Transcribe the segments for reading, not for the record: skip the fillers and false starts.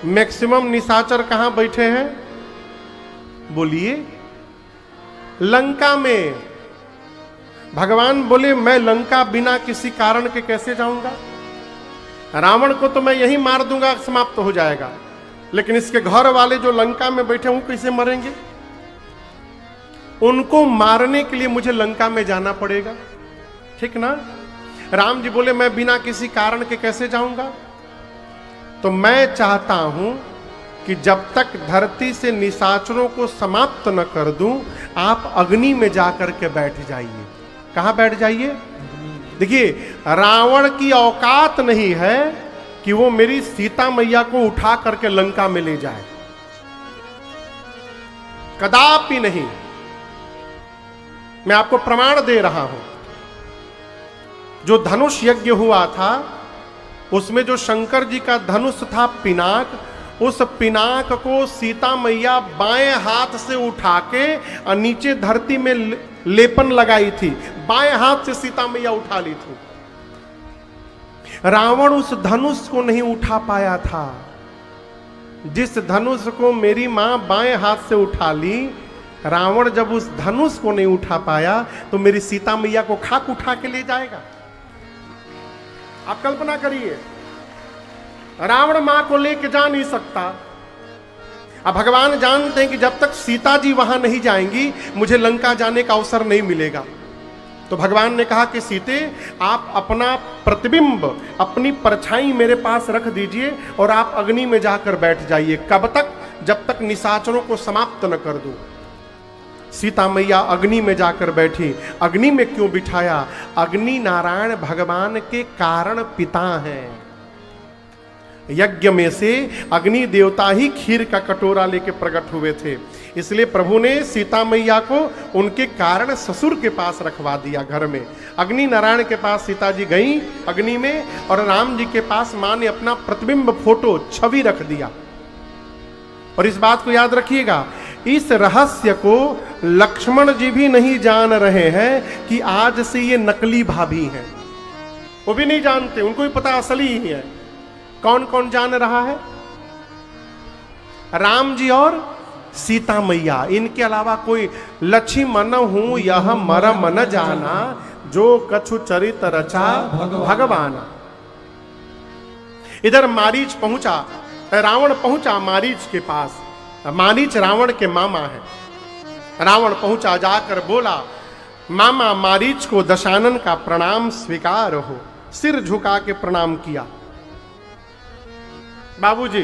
Maximum निशाचर कहां बैठे हैं? बोलिए, लंका में। भगवान बोले मैं लंका बिना किसी कारण के कैसे जाऊंगा? रावण को तो मैं यही मार दूंगा, समाप्त हो जाएगा, लेकिन इसके घर वाले जो लंका में बैठे वो कैसे मरेंगे? उनको मारने के लिए मुझे लंका में जाना पड़ेगा, ठीक ना? राम जी बोले मैं बिना किसी कारण के कैसे जाऊंगा? तो मैं चाहता हूं कि जब तक धरती से निशाचरों को समाप्त न कर दूं, आप अग्नि में जाकर के बैठ जाइए। कहां बैठ जाइए? देखिए, रावण की औकात नहीं है कि वो मेरी सीता मैया को उठा करके लंका में ले जाए, कदापि नहीं। मैं आपको प्रमाण दे रहा हूं। जो धनुष यज्ञ हुआ था उसमें जो शंकर जी का धनुष था पिनाक, उस पिनाक को सीता मैया बाएं हाथ से उठा के और नीचे धरती में लेपन लगाई थी, बाएं हाथ से सीता मैया उठा ली थी। रावण उस धनुष को नहीं उठा पाया था। जिस धनुष को मेरी मां बाएं हाथ से उठा ली, रावण जब उस धनुष को नहीं उठा पाया तो मेरी सीता मैया को खाक उठा के ले जाएगा। आप कल्पना करिए, रावण मां को लेके जा नहीं सकता। अब भगवान जानते हैं कि जब तक सीता जी वहां नहीं जाएंगी मुझे लंका जाने का अवसर नहीं मिलेगा। तो भगवान ने कहा कि सीते, आप अपना प्रतिबिंब, अपनी परछाई मेरे पास रख दीजिए और आप अग्नि में जाकर बैठ जाइए। कब तक? जब तक निशाचरों को समाप्त न कर दूं। सीता मैया अग्नि में जाकर बैठी। अग्नि में क्यों बिठाया? अग्नि नारायण भगवान के कारण पिता हैं। यज्ञ में से अग्नि देवता ही खीर का कटोरा लेके प्रकट हुए थे, इसलिए प्रभु ने सीता मैया को उनके कारण ससुर के पास रखवा दिया घर में। अग्नि नारायण के पास सीता जी गई अग्नि में, और राम जी के पास मां ने अपना प्रतिबिंब फोटो छवि रख दिया। और इस बात को याद रखिएगा, इस रहस्य को लक्ष्मण जी भी नहीं जान रहे हैं कि आज से ये नकली भाभी हैं। वो भी नहीं जानते, उनको भी पता असली ही है। कौन कौन जान रहा है? राम जी और सीता मैया, इनके अलावा कोई। लक्ष्मण हूं यह मरम न जाना, जो कछु चरित रचा भगवाना। इधर मारीच पहुंचा, रावण पहुंचा मारीच के पास। मारीच रावण के मामा है। रावण पहुंचा, जाकर बोला, मामा मारीच को दशानन का प्रणाम स्वीकार हो। सिर झुका के प्रणाम किया। बाबूजी,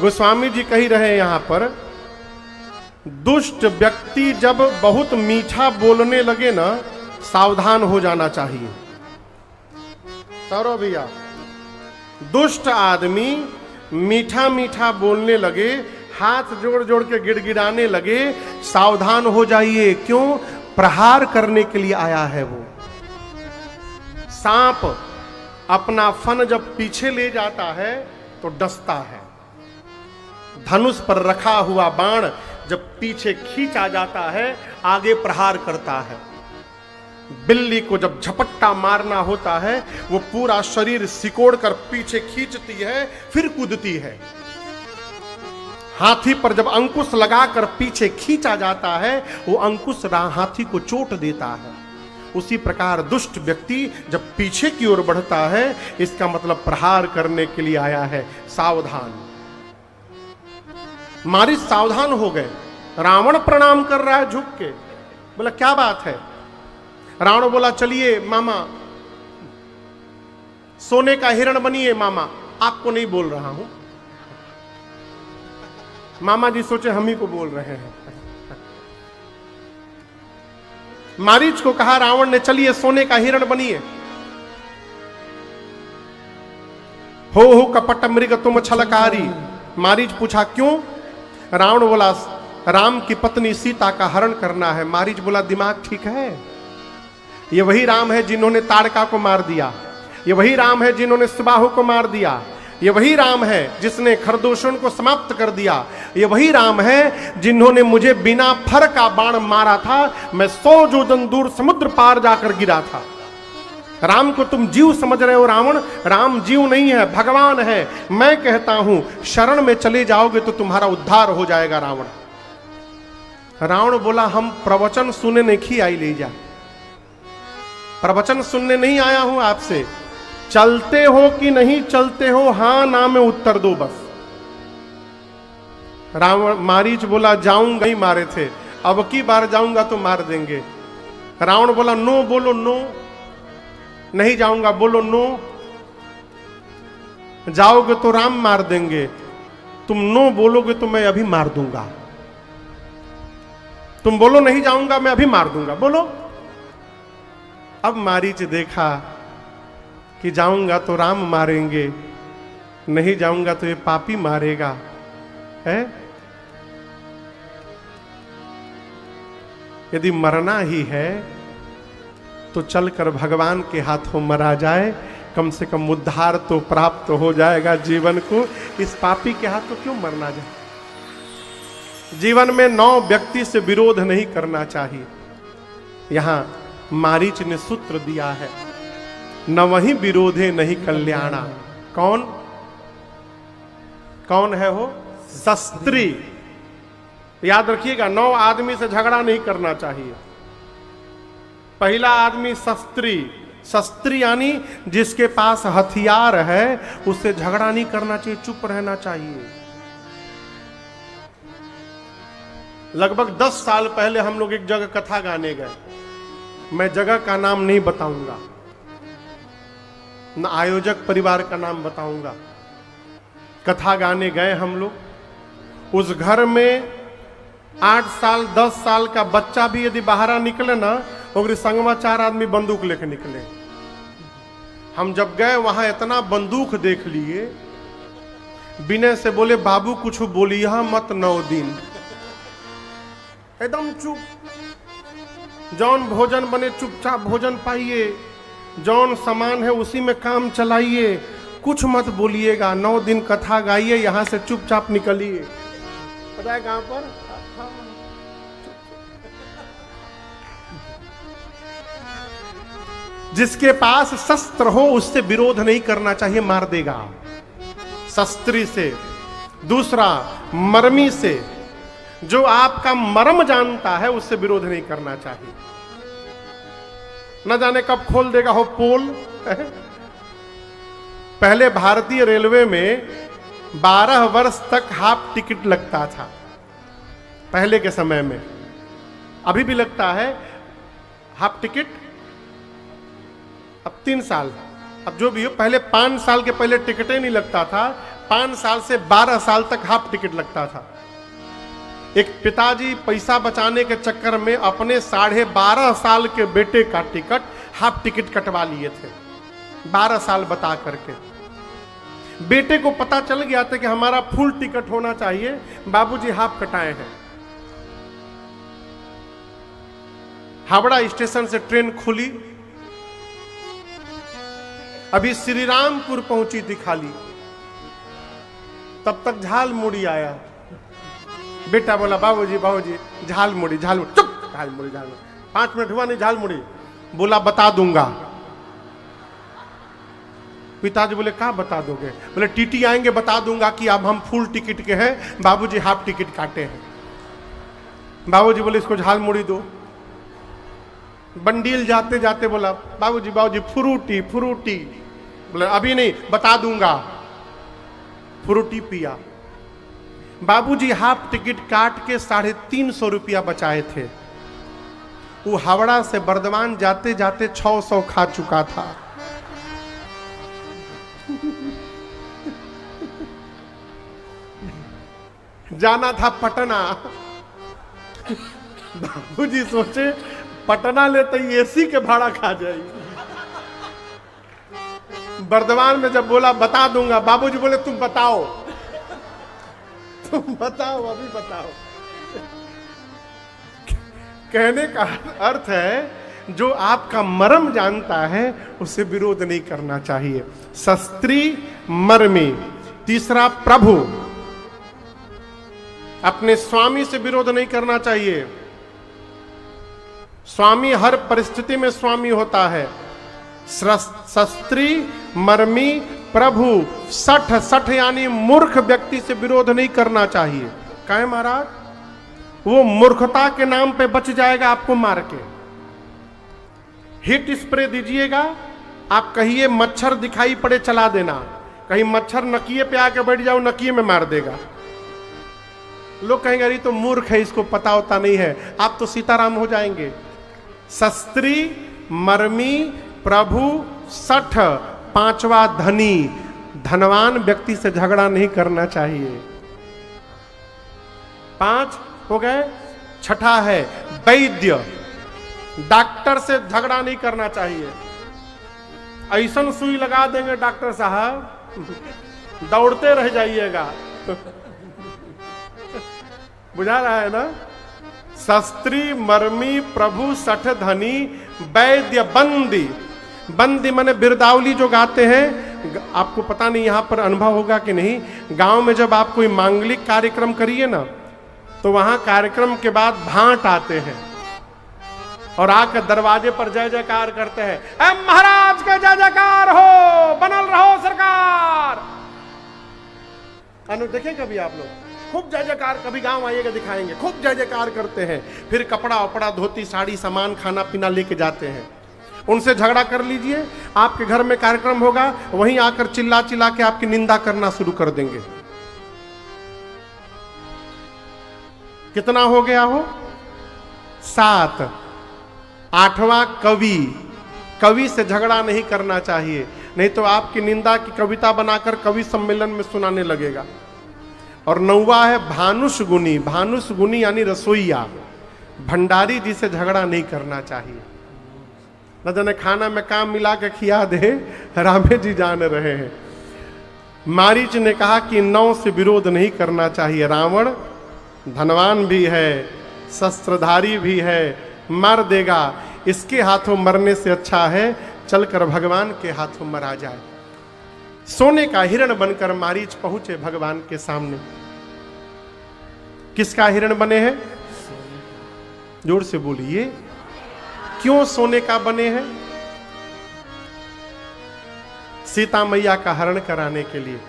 गोस्वामी जी कही रहे यहां पर, दुष्ट व्यक्ति जब बहुत मीठा बोलने लगे ना, सावधान हो जाना चाहिए। सौरभ भैया, दुष्ट आदमी मीठा मीठा बोलने लगे, हाथ जोड़ जोड़ के गिड़गिड़ाने लगे, सावधान हो जाइए। क्यों? प्रहार करने के लिए आया है वो। सांप अपना फन जब पीछे ले जाता है तो डसता है। धनुष पर रखा हुआ बाण जब पीछे खींचा जाता है, आगे प्रहार करता है। बिल्ली को जब झपट्टा मारना होता है, वो पूरा शरीर सिकोड़ कर पीछे खींचती है, फिर कूदती है। हाथी पर जब अंकुश लगाकर पीछे खींचा जाता है, वो अंकुश हाथी को चोट देता है। उसी प्रकार दुष्ट व्यक्ति जब पीछे की ओर बढ़ता है, इसका मतलब प्रहार करने के लिए आया है। सावधान। मारीच सावधान हो गए। रावण प्रणाम कर रहा है झुक के। बोला क्या बात है? रावण बोला, चलिए मामा, सोने का हिरण बनिए मामा। आपको नहीं बोल रहा हूं। मामा जी सोचे हम ही को बोल रहे हैं। मारीच को कहा रावण ने, चलिए सोने का हिरण बनिए। हो कपट मृग तुम छलकारी। मारीच पूछा क्यों? रावण बोला, राम की पत्नी सीता का हरण करना है। मारीच बोला, दिमाग ठीक है? ये वही राम है जिन्होंने ताड़का को मार दिया। ये वही राम है जिन्होंने सुबाहु को मार दिया। ये वही राम है जिसने खरदूषण को समाप्त कर दिया। ये वही राम है जिन्होंने मुझे बिना फर का बाण मारा था। मैं 100 योजन दूर समुद्र पार जाकर गिरा था। राम को तुम जीव समझ रहे हो रावण, राम जीव नहीं है, भगवान है। मैं कहता हूं शरण में चले जाओगे तो तुम्हारा उद्धार हो जाएगा रावण। रावण बोला हम प्रवचन सुनने नहीं आई ले जा, प्रवचन सुनने नहीं आया हूं आपसे, चलते हो कि नहीं चलते हो, हां ना में उत्तर दो बस। रावण मारीच बोला जाऊंगा ही मारे थे, अब की बार जाऊंगा तो मार देंगे। रावण बोला नो बोलो नो, नहीं जाऊंगा बोलो नो, जाओगे तो राम मार देंगे, तुम नो बोलोगे तो मैं अभी मार दूंगा, तुम बोलो नहीं जाऊंगा मैं अभी मार दूंगा, बोलो। अब मारीच देखा कि जाऊंगा तो राम मारेंगे, नहीं जाऊंगा तो ये पापी मारेगा है। यदि मरना ही है तो चलकर भगवान के हाथों मरा जाए, कम से कम उद्धार तो प्राप्त हो जाएगा जीवन को। इस पापी के हाथों क्यों मरना जाए। जीवन में 9 व्यक्ति से विरोध नहीं करना चाहिए। यहां मारीच ने सूत्र दिया है, न वही विरोधे नहीं कल्याणा। कौन कौन है वो? शस्त्री। याद रखिएगा 9 आदमी से झगड़ा नहीं करना चाहिए। पहला आदमी शस्त्री। शस्त्री यानी जिसके पास हथियार है, उससे झगड़ा नहीं करना चाहिए, चुप रहना चाहिए। लगभग 10 साल पहले हम लोग एक जगह कथा गाने गए, मैं जगह का नाम नहीं बताऊंगा, न आयोजक परिवार का नाम बताऊंगा। कथा गाने गए हम लोग, उस घर में 8 साल 10 साल का बच्चा भी यदि बाहर निकले ना, और संगमा 4 आदमी बंदूक लेके निकले। हम जब गए वहां इतना बंदूक देख लिए, विनय से बोले बाबू कुछ बोलिए मत 9 दिन। एकदम चुप, जौन भोजन बने चुपचाप भोजन पाइए, जौन सामान है उसी में काम चलाइए, कुछ मत बोलिएगा, 9 दिन कथा गाइए, यहां से चुपचाप निकलिए। पता है गांव पर जिसके पास शस्त्र हो उससे विरोध नहीं करना चाहिए, मार देगा। शस्त्री से। दूसरा मर्मी से, जो आपका मर्म जानता है उससे विरोध नहीं करना चाहिए। न जाने कब खोल देगा हो पोल। पहले भारतीय रेलवे में 12 वर्ष तक हाफ टिकट लगता था, पहले के समय में। अभी भी लगता है हाफ टिकट, अब 3 साल, अब जो भी हो। पहले 5 साल के पहले टिकट ही नहीं लगता था, 5 साल से 12 साल तक हाफ टिकट लगता था। एक पिताजी पैसा बचाने के चक्कर में अपने 12.5 साल के बेटे का टिकट हाफ टिकट कटवा लिए थे, 12 साल बता करके। बेटे को पता चल गया था कि हमारा फुल टिकट होना चाहिए, बाबूजी हाफ कटाए हैं। हावड़ा स्टेशन से ट्रेन खुली, अभी श्रीरामपुर पहुंची थी खाली, तब तक झाल मुड़ी आया। बेटा बोला बाबूजी बाबूजी झाल मुड़ी, झाल मुड़ी, चुप, झाल मुड़ी, झाल मुड़ी। 5 मिनट हुआ नहीं, झाल मुड़ी। बोला बता दूंगा। पिताजी बोले क्या बता दोगे? बोले टीटी आएंगे बता दूंगा कि अब हम फुल टिकट के हैं, बाबूजी हाफ टिकट काटे हैं। बाबूजी बोले इसको झाल मुड़ी दो। बंडील जाते जाते बोला बाबूजी बाबूजी फ्रूटी फ्रूटी। बोले अभी नहीं, बता दूंगा। फ्रूटी पिया। बाबूजी हाफ टिकट काट के 350 रुपया बचाए थे। वो हावड़ा से बर्दवान जाते जाते 600 खा चुका था। जाना था पटना। बाबूजी सोचे पटना ले तो एसी के भाड़ा खा जाएगी। बर्दवान में जब बोला बता दूंगा, बाबूजी बोले तुम बताओ, तुम बताओ, अभी बताओ। कहने का अर्थ है जो आपका मर्म जानता है उससे विरोध नहीं करना चाहिए। शस्त्री मर्मी। तीसरा प्रभु, अपने स्वामी से विरोध नहीं करना चाहिए। स्वामी हर परिस्थिति में स्वामी होता है। शस्त्री मर्मी प्रभु सठ, सठ यानी मूर्ख व्यक्ति से विरोध नहीं करना चाहिए। कहे महाराज, वो मूर्खता के नाम पे बच जाएगा आपको मार के। हिट स्प्रे दीजिएगा, आप कहिए मच्छर दिखाई पड़े चला देना, कहीं मच्छर नकिए पे आके बैठ जाओ, नकिए में मार देगा। लोग कहेंगे अरे तो मूर्ख है, इसको पता होता नहीं है। आप तो सीताराम हो जाएंगे। शस्त्री मर्मी प्रभु सठ, पांचवा धनी, धनवान व्यक्ति से झगड़ा नहीं करना चाहिए। 5 हो गए। छठा है वैद्य, डॉक्टर से झगड़ा नहीं करना चाहिए। ऐसन सुई लगा देंगे डॉक्टर साहब, दौड़ते रह जाइएगा। बुझा रहा है ना। शस्त्री मर्मी प्रभु सठ धनी वैद्य बंदी। बंदी माने बिरदावली जो गाते हैं, आपको पता नहीं यहां पर अनुभव होगा कि नहीं। गांव में जब आप कोई मांगलिक कार्यक्रम करिए ना, तो वहां कार्यक्रम के बाद भांट आते हैं और आकर दरवाजे पर जय जयकार करते हैं, ऐ महाराज का जय जयकार हो, बनल रहो सरकार। अनु देखे कभी आप लोग खूब जय जयकार, कभी गांव आइएगा दिखाएंगे, खूब जय जयकार करते हैं। फिर कपड़ा वपड़ा धोती साड़ी सामान खाना पीना लेके जाते हैं। उनसे झगड़ा कर लीजिए, आपके घर में कार्यक्रम होगा, वहीं आकर चिल्ला चिल्ला के आपकी निंदा करना शुरू कर देंगे। कितना हो गया हो? 7। 8वां कवि। कवि से झगड़ा नहीं करना चाहिए, नहीं तो आपकी निंदा की कविता बनाकर कवि सम्मेलन में सुनाने लगेगा। और 9वां है भानुष गुनी। भानुष गुनी यानी रसोईया, भंडारी जी से झगड़ा नहीं करना चाहिए। न जाने खाना में काम मिला के खिया दे, रामे जी जान रहे हैं। मारीच ने कहा कि 9 से विरोध नहीं करना चाहिए। रावण धनवान भी है, शस्त्रधारी भी है, मार देगा। इसके हाथों मरने से अच्छा है चलकर भगवान के हाथों मरा जाए। सोने का हिरण बनकर मारीच पहुंचे भगवान के सामने। किसका हिरण बने हैं? जोर से बोलिए, क्यों सोने का बने हैं? सीता मैया का हरण कराने के लिए।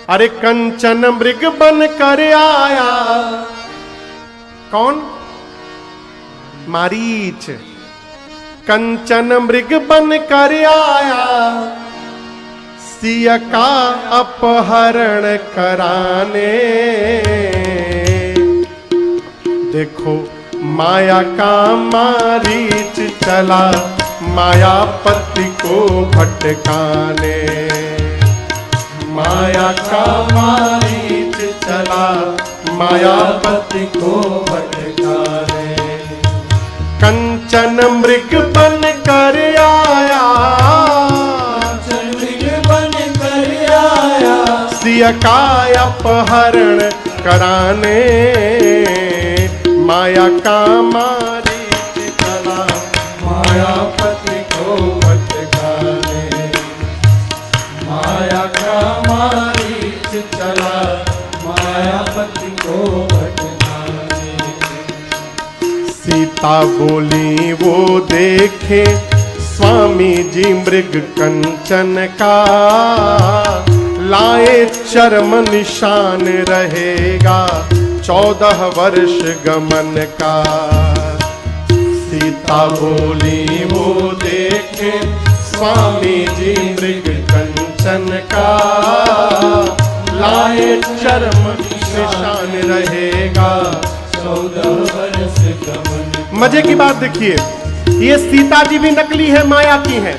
अरे कंचन मृग बन कर आया। कौन? मारीच। कंचन मृग बन कर आया, सिया का अपहरण कराने। देखो माया का मारीच चला, मायापति को भटकाने। माया का मारीच चला, मायापति को भटकाने। कंचन मृग बन कर आया, मृग बन कर आया, सिया का अपहरण कराने। माया का मारीच चला, मायापति को भटकाने। माया का मारीच चला, मायापति को भटकाने। सीता बोली वो देखे स्वामी जी मृग कंचन का, लाए चर्म निशान रहेगा 14 वर्ष गमन का। सीता बोली वो देखे स्वामी जी मृग कंचन का, लाए चर्म निशान रहेगा 14 वर्ष गमन। मजे की बात देखिए, ये सीता जी भी नकली है, माया की है।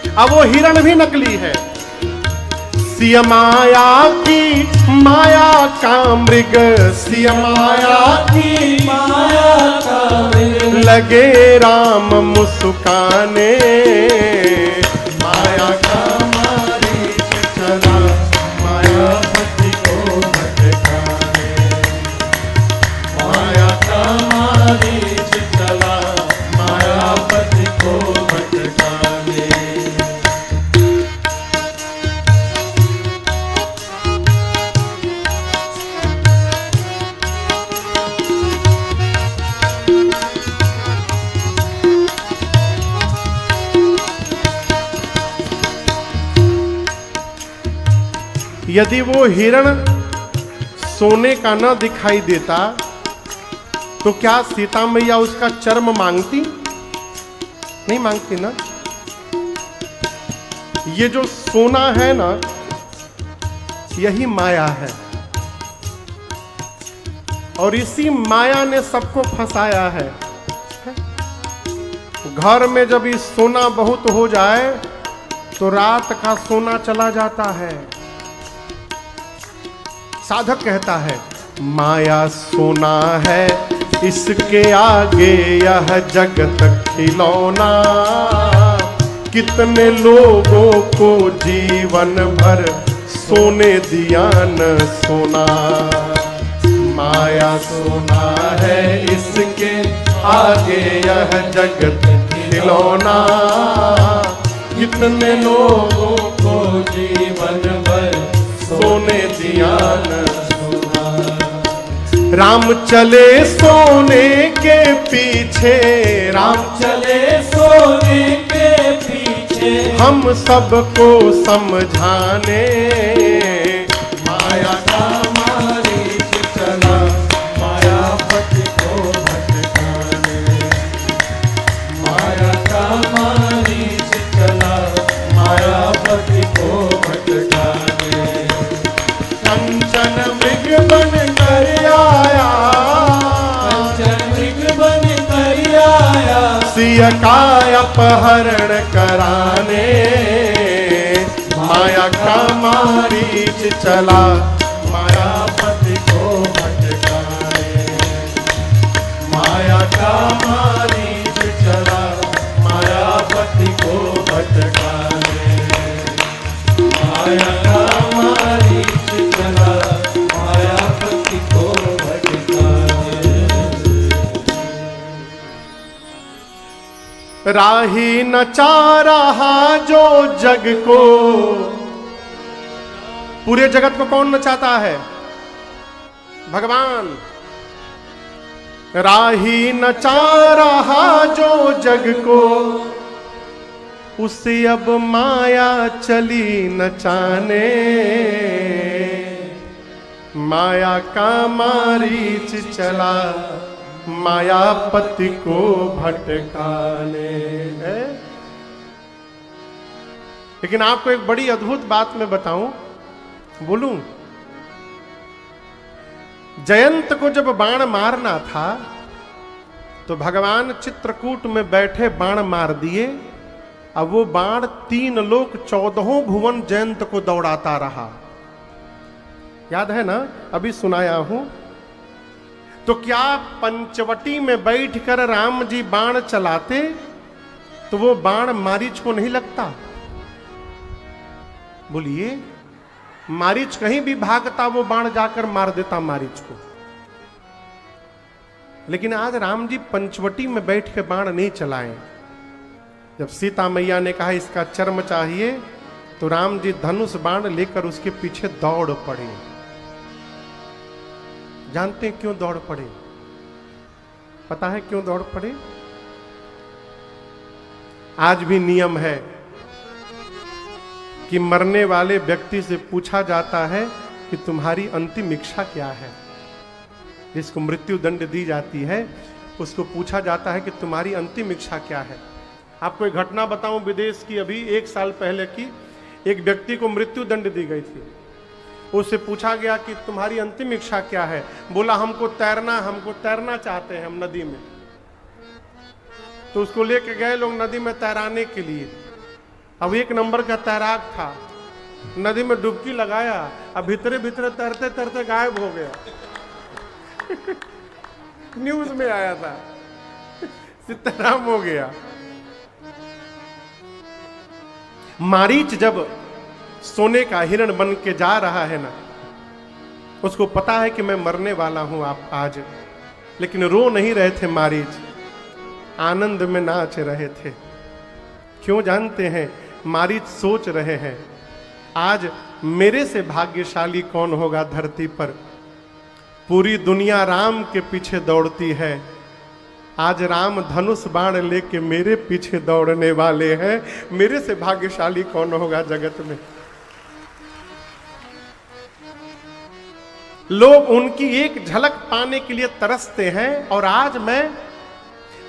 अब वो हिरण भी नकली है। सिया माया की माया का मृग, सिया माया की माया का मृग, लगे राम मुस्काने। माया का मारीच चला, मायापति को भटकाने। माया का मारीच चला, मायापति को भटकाने। यदि वो हिरण सोने का न दिखाई देता तो क्या सीता मैया उसका चर्म मांगती? नहीं मांगती ना। ये जो सोना है ना, यही माया है, और इसी माया ने सबको फंसाया है। घर में जब ये सोना बहुत हो जाए तो रात का सोना चला जाता है। साधक कहता है माया सोना है, इसके आगे यह जगत खिलौना, कितने लोगों को जीवन भर सोने दिया न सोना। माया सोना है, इसके आगे यह जगत खिलौना, कितने लोगों को जीवन भर सोने दिया न सोना। राम चले सोने के पीछे, राम चले सोने के पीछे, हम सबको समझाने। माया का मारीच चला, मायापति को भटकाने। माया का मारीच चला, मायापति को भटकाने। कंचन मृग बन कर आया, कंचन मृग बन कर आया, सिया का अपहरण कराने। माया का मारीच चला, मायापति को भटकाने। माया का मारीच चला, मायापति को भटकाने। माया का मारीच चला, मायापति को भटकाने। राही नचा रहा जो जग को। पूरे जगत को कौन नचाता है? भगवान। राही नचा रहा जो जग को, उसे अब माया चली नचाने। माया का मारीच चला, मायापति को भटकाने। लेकिन आपको एक बड़ी अद्भुत बात मैं बताऊं, बोलूं? जयंत को जब बाण मारना था तो भगवान चित्रकूट में बैठे बाण मार दिए। अब वो बाण 3 लोक 14 भुवन जयंत को दौड़ाता रहा। याद है ना? अभी सुनाया हूं। तो क्या पंचवटी में बैठकर राम जी बाण चलाते तो वो बाण मारीच को नहीं लगता? बोलिए, मारीच कहीं भी भागता वो बाण जाकर मार देता मारीच को। लेकिन आज राम जी पंचवटी में बैठ के बाण नहीं चलाए। जब सीता मैया ने कहा इसका चर्म चाहिए तो राम जी धनुष बाण लेकर उसके पीछे दौड़ पड़े। जानते हैं क्यों दौड़ पड़े? पता है क्यों दौड़ पड़े? आज भी नियम है कि मरने वाले व्यक्ति से पूछा जाता है कि तुम्हारी अंतिम इच्छा क्या है। जिसको मृत्यु दंड दी जाती है उसको पूछा जाता है कि तुम्हारी अंतिम इच्छा क्या है। आपको एक घटना बताऊं विदेश की, अभी 1 साल पहले की। एक व्यक्ति को मृत्यु दंड दी गई थी। उससे पूछा गया कि तुम्हारी अंतिम इच्छा क्या है? बोला हमको तैरना चाहते हैं हम नदी में। तो उसको लेके गए लोग नदी में तैराने के लिए। अब 1 नंबर का तैराक था, नदी में डुबकी लगाया, अब भीतरे भीतरे तैरते तैरते गायब हो गया। न्यूज में आया था, सीताराम हो गया। मारीच जब सोने का हिरण बन के जा रहा है ना, उसको पता है कि मैं मरने वाला हूं आप आज, लेकिन रो नहीं रहे थे मारीच, आनंद में नाच रहे थे। क्यों जानते हैं? मारीच सोच रहे हैं आज मेरे से भाग्यशाली कौन होगा धरती पर। पूरी दुनिया राम के पीछे दौड़ती है, आज राम धनुष बाण लेके मेरे पीछे दौड़ने वाले हैं। मेरे से भाग्यशाली कौन होगा जगत में। लोग उनकी एक झलक पाने के लिए तरसते हैं, और आज मैं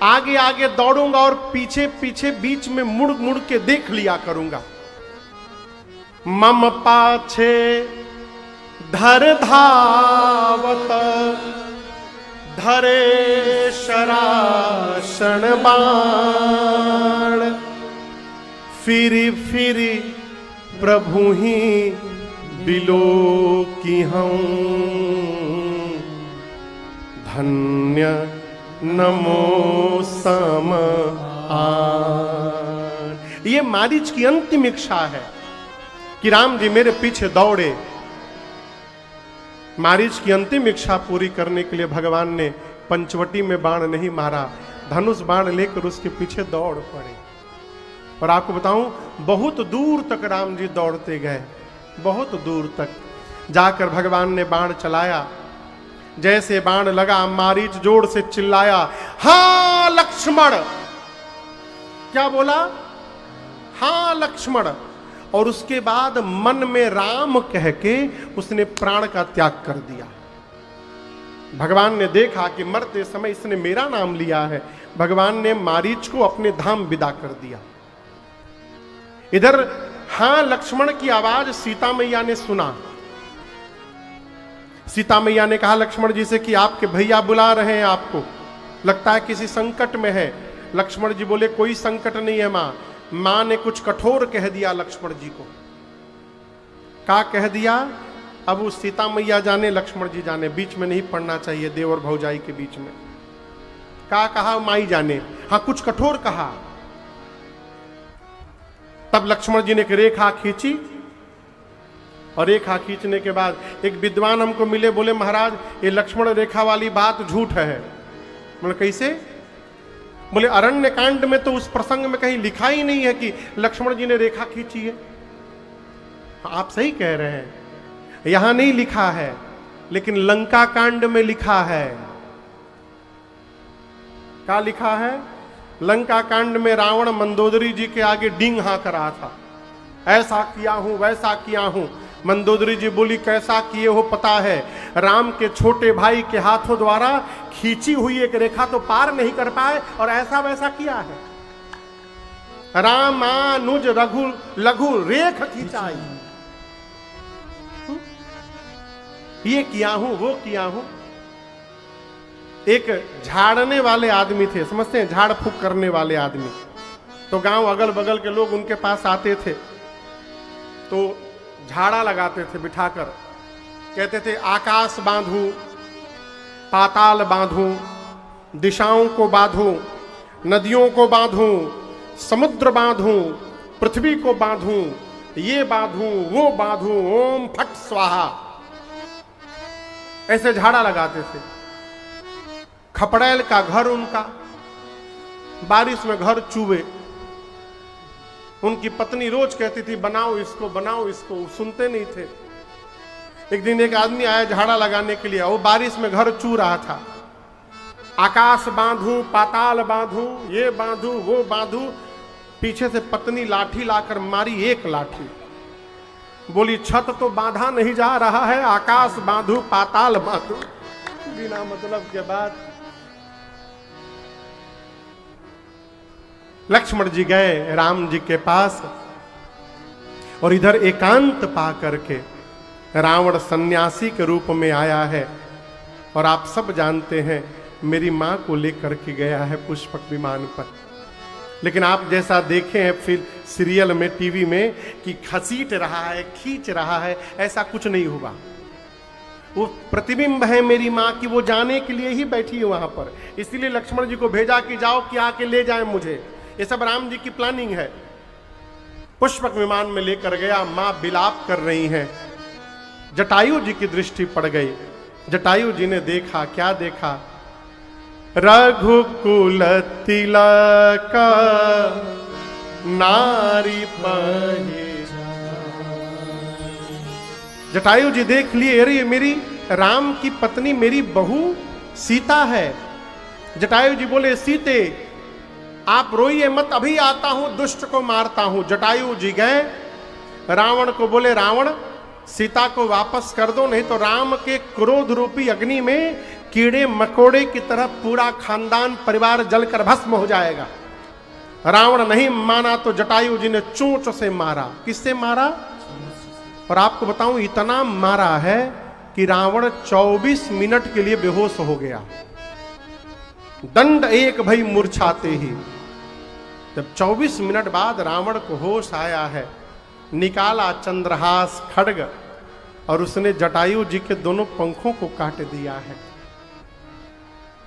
आगे आगे दौड़ूंगा और पीछे पीछे बीच में मुड़ मुड़ के देख लिया करूंगा। मम पाछे धर धावत धरे शराशण बाण, फिरी फिरी प्रभु ही बिलो की हूं, धन्य नमो सम आन। ये मारीच की अंतिम इच्छा है कि राम जी मेरे पीछे दौड़े। मारीच की अंतिम इच्छा पूरी करने के लिए भगवान ने पंचवटी में बाण नहीं मारा, धनुष बाण लेकर उसके पीछे दौड़ पड़े। और आपको बताऊं, बहुत दूर तक राम जी दौड़ते गए, बहुत दूर तक जाकर भगवान ने बाण चलाया। जैसे बाण लगा, मारीच जोर से चिल्लाया, हां लक्ष्मण। क्या बोला? हां लक्ष्मण। और उसके बाद मन में राम कह के उसने प्राण का त्याग कर दिया। भगवान ने देखा कि मरते समय इसने मेरा नाम लिया है, भगवान ने मारीच को अपने धाम विदा कर दिया। इधर हां लक्ष्मण की आवाज सीता मैया ने सुना। सीता मैया ने कहा लक्ष्मण जी से कि आपके भैया बुला रहे हैं आपको, लगता है किसी संकट में है। लक्ष्मण जी बोले कोई संकट नहीं है मां। मां ने कुछ कठोर कह दिया लक्ष्मण जी को। क्या कह दिया? अब वो सीता मैया जाने, लक्ष्मण जी जाने, बीच में नहीं पड़ना चाहिए देवर भौजाई के बीच में। क्या कहा? माई जाने। हाँ कुछ कठोर कहा। तब लक्ष्मण जी ने एक रेखा खींची, और रेखा खींचने के बाद एक विद्वान हमको मिले, बोले महाराज ये लक्ष्मण रेखा वाली बात झूठ है। बोले कैसे? बोले अरण्य कांड में तो उस प्रसंग में कहीं लिखा ही नहीं है कि लक्ष्मण जी ने रेखा खींची है। आप सही कह रहे हैं, यहां नहीं लिखा है, लेकिन लंका कांड में लिखा है। क्या लिखा है? लंका कांड में रावण मंदोदरी जी के आगे डींग हाँक रहा था, ऐसा किया हूं वैसा किया हूं। मंदोदरी जी बोली कैसा किए हो पता है, राम के छोटे भाई के हाथों द्वारा खींची हुई एक रेखा तो पार नहीं कर पाए, और ऐसा वैसा किया है। रामानुज रघु लघु रेख खींचाई, ये किया हूं वो किया हूं। एक झाड़ने वाले आदमी थे, समझते हैं, झाड़ फूक करने वाले आदमी। तो गांव अगल बगल के लोग उनके पास आते थे, तो झाड़ा लगाते थे बिठाकर, कहते थे आकाश बांधू, पाताल बांधू, दिशाओं को बांधू, नदियों को बांधू, समुद्र बांधू, पृथ्वी को बांधू, ये बांधू वो बांधू, ओम फट स्वाहा। ऐसे झाड़ा लगाते थे। खपड़ैल का घर उनका, बारिश में घर चूबे। उनकी पत्नी रोज कहती थी बनाओ इसको बनाओ इसको, सुनते नहीं थे। एक दिन एक आदमी आया झाड़ा लगाने के लिए, वो बारिश में घर चू रहा था। आकाश बांधू, पाताल बांधू, ये बांधू वो बांधू। पीछे से पत्नी लाठी लाकर मारी, एक लाठी। बोली छत तो बांधा नहीं जा रहा है, आकाश बांधू पाताल बांधू, बिना मतलब के बाद। लक्ष्मण जी गए राम जी के पास, और इधर एकांत पा करके रावण सन्यासी के रूप में आया है। और आप सब जानते हैं मेरी मां को लेकर के गया है पुष्पक विमान पर। लेकिन आप जैसा देखे हैं फिर सीरियल में, टीवी में, कि घसीट रहा है, खींच रहा है, ऐसा कुछ नहीं हुआ। वो प्रतिबिंब है मेरी मां की, वो जाने के लिए ही बैठी है वहां पर। इसीलिए लक्ष्मण जी को भेजा कि जाओ कि आके ले जाए मुझे। ये सब राम जी की प्लानिंग है। पुष्पक विमान में लेकर गया, मां विलाप कर रही हैं। जटायु जी की दृष्टि पड़ गई। जटायु जी ने देखा, क्या देखा? रघुकुल तिलक नारी पहे। जटायु जी देख लिए, अरे ये मेरी राम की पत्नी, मेरी बहू सीता है। जटायु जी बोले सीते आप रोइए मत, अभी आता हूं, दुष्ट को मारता हूं। जटायु जी गए, रावण को बोले रावण सीता को वापस कर दो, नहीं तो राम के क्रोध रूपी अग्नि में कीड़े मकोड़े की तरह पूरा खानदान परिवार जलकर भस्म हो जाएगा। रावण नहीं माना तो जटायु जी ने चोंच से मारा। किससे मारा? और आपको बताऊं इतना मारा है कि रावण 24 मिनट के लिए बेहोश हो गया। दंड एक भई मूर्छाते ही। जब 24 मिनट बाद रावण को होश आया है, निकाला चंद्रहास खड्ग और उसने जटायु जी के दोनों पंखों को काट दिया है।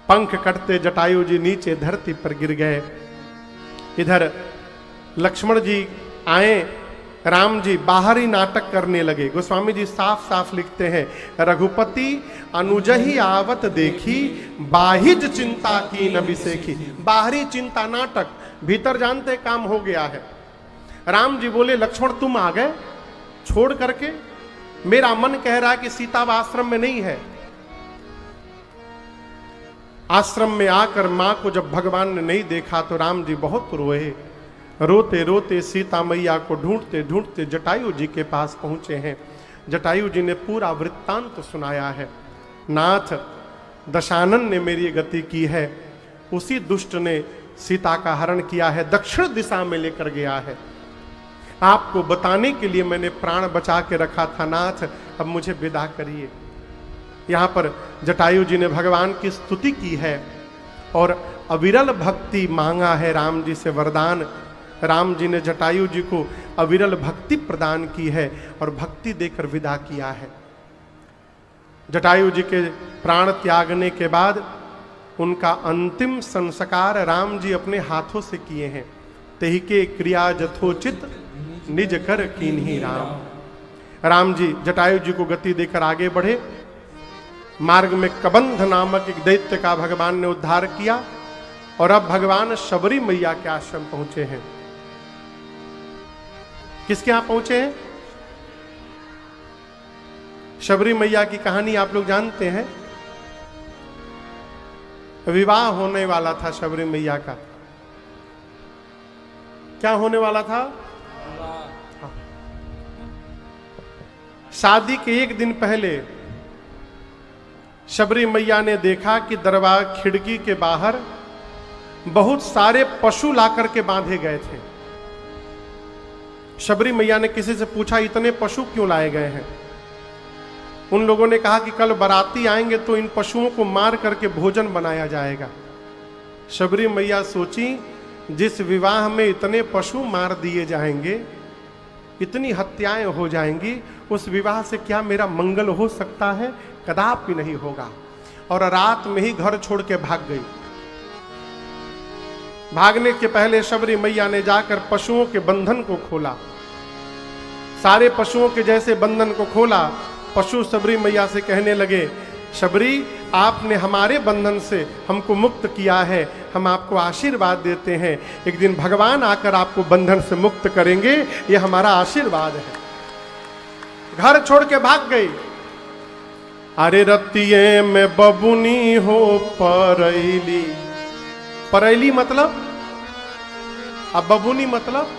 पंख कटते जटायु जी नीचे धरती पर गिर गए। इधर लक्ष्मण जी आए, राम जी बाहरी नाटक करने लगे। गोस्वामी जी साफ साफ लिखते हैं, रघुपति अनुजहि आवत देखी, बाहिज चिंता की न बिसेखी। बाहरी चिंता नाटक, भीतर जानते काम हो गया है। राम जी बोले, लक्ष्मण तुम आ गए छोड़ करके? मेरा मन कह रहा है कि सीता आश्रम में नहीं है। आश्रम में आकर मां को जब भगवान ने नहीं देखा तो राम जी बहुत रोए। रोते रोते सीता मैया को ढूंढते ढूंढते जटायु जी के पास पहुंचे हैं। जटायु जी ने पूरा वृत्तांत सुनाया है। नाथ, दशानन ने मेरी गति की है, उसी दुष्ट ने सीता का हरण किया है, दक्षिण दिशा में लेकर गया है। आपको बताने के लिए मैंने प्राण बचा के रखा था नाथ, अब मुझे विदा करिए। यहां पर जटायु जी ने भगवान की स्तुति की है और अविरल भक्ति मांगा है राम जी से वरदान। राम जी ने जटायु जी को अविरल भक्ति प्रदान की है और भक्ति देकर विदा किया है। जटायु जी के प्राण त्यागने के बाद उनका अंतिम संस्कार राम जी अपने हाथों से किए हैं। तेहि के क्रिया जथोचित निज कर कीन्ही राम। राम जी जटायु जी को गति देकर आगे बढ़े। मार्ग में कबंध नामक एक दैत्य का भगवान ने उद्धार किया और अब भगवान शबरी मैया के आश्रम पहुंचे हैं। किसके यहां पहुंचे हैं? शबरी मैया की कहानी आप लोग जानते हैं। विवाह होने वाला था शबरी मैया का। क्या होने वाला था? शादी के एक दिन पहले शबरी मैया ने देखा कि दरवाजा खिड़की के बाहर बहुत सारे पशु लाकर के बांधे गए थे। शबरी मैया ने किसी से पूछा, इतने पशु क्यों लाए गए हैं? उन लोगों ने कहा कि कल बाराती आएंगे तो इन पशुओं को मार करके भोजन बनाया जाएगा। शबरी मैया सोची, जिस विवाह में इतने पशु मार दिए जाएंगे, इतनी हत्याएं हो जाएंगी, उस विवाह से क्या मेरा मंगल हो सकता है? कदापि नहीं होगा। और रात में ही घर छोड़ के भाग गई। भागने के पहले शबरी मैया ने जाकर पशुओं के बंधन को खोला। सारे पशुओं के जैसे बंधन को खोला। पशु शबरी मैया से कहने लगे, शबरी, आपने हमारे बंधन से हमको मुक्त किया है, हम आपको आशीर्वाद देते हैं। एक दिन भगवान आकर आपको बंधन से मुक्त करेंगे, ये हमारा आशीर्वाद है। घर छोड़ के भाग गई। अरे रतिये में बबुनी हो परैली। परैली मतलब, अब बबुनी मतलब,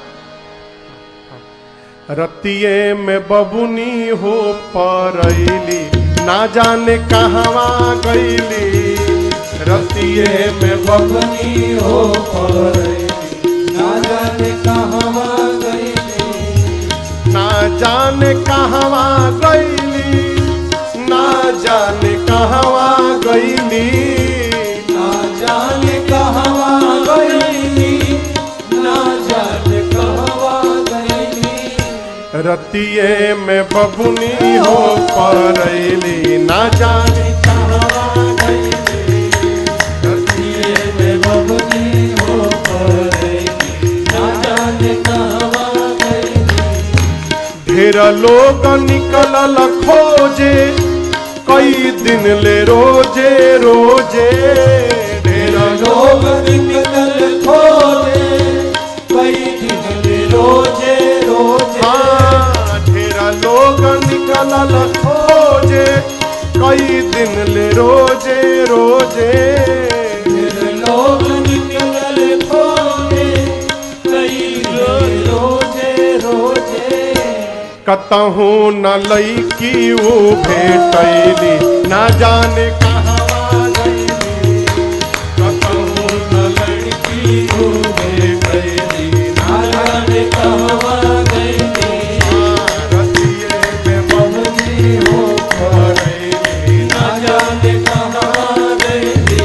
रतिये में बबुनी हो परैली, ना जाने कहवा गईली। रतिये में बबुनी हो परैली, ना जाने कहवा गईली। ना जाने कहवा गईली, ना जाने कहवा गईली। ना जाने कहवा गईली, ना जाने कहवा गईली। रतिये में बबुनी हो परैली, ना जाने कहवा गईली। रतिये में बबुनी हो परैली, ना जाने कहवा गईली। ढेर लोग निकलल खोजे, कई दिन ले रोजे रोजे। ढेर लोग निकल खोजे, कई दिन ले रोजे रोजे। हाँ, ढेर लोग निकलल खोजे, कई दिन ले रोजे रोजे। ढेर लोग निकल खोजे, कई दिन ले रोजे रोजे। कतहू न लईकी वो भेटैली ना जाने कहवा गईली। कतहू न लईकी वो भेटैली ना जाने कहवा गईली। रतिये में बबली हो पड़ैली ना जाने कहवा गईली।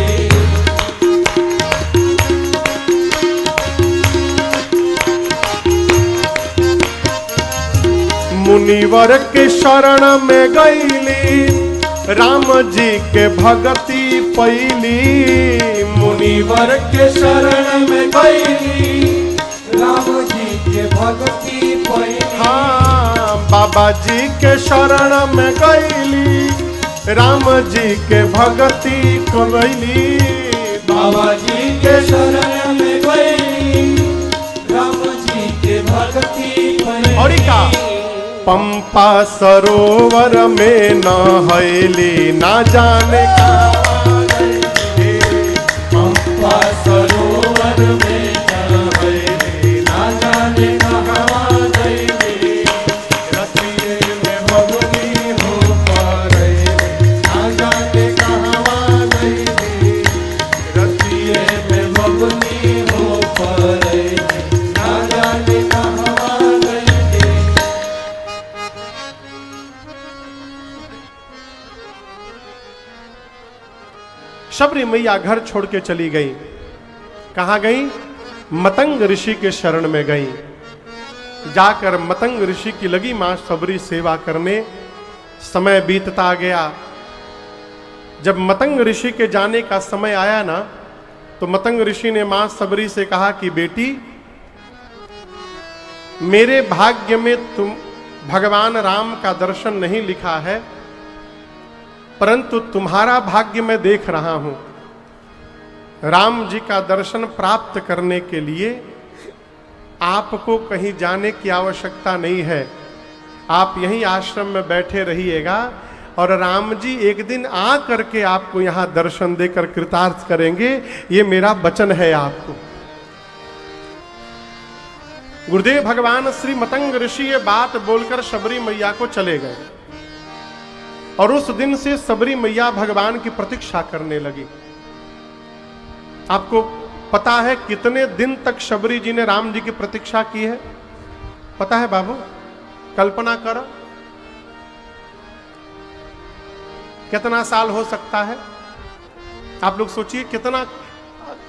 मुनिवर के शरण में गईली राम जी के भगति पैली। मुनिवर के शरण में गईली राम जी के भक्ति पैली। हाँ बाबा जी के शरण में गईली राम जी के भगति कैली। बाबा जी के शरण में गईली राम जी के भक्ति पैली। और का पंपा सरोवर में नहैली ना जाने कहवा गईली। पंपा सरोवर में नहैली ना जाने कहवा गईली। रतिये में बबली हो पड़ैली ना जाने कहवा गईली। रतिये में बबली हो पड़ैली ना जाने कहवा गईली। शबरी मैया घर छोड़ के चली गई। कहाँ गई? मतंग ऋषि के शरण में गई। जाकर मतंग ऋषि की लगी मां शबरी सेवा करने। समय बीतता गया। जब मतंग ऋषि के जाने का समय आया ना, तो मतंग ऋषि ने मां शबरी से कहा कि बेटी, मेरे भाग्य में तुम भगवान राम का दर्शन नहीं लिखा है, परंतु तुम्हारा भाग्य मैं देख रहा हूं। राम जी का दर्शन प्राप्त करने के लिए आपको कहीं जाने की आवश्यकता नहीं है। आप यहीं आश्रम में बैठे रहिएगा और राम जी एक दिन आ करके आपको यहां दर्शन देकर कृतार्थ करेंगे। ये मेरा वचन है आपको। गुरुदेव भगवान श्री मतंग ऋषि ये बात बोलकर शबरी मैया को चले गए और उस दिन से शबरी मैया भगवान की प्रतीक्षा करने लगी। आपको पता है कितने दिन तक शबरी जी ने राम जी की प्रतीक्षा की है? पता है बाबू? कल्पना करो कितना साल हो सकता है। आप लोग सोचिए, कितना,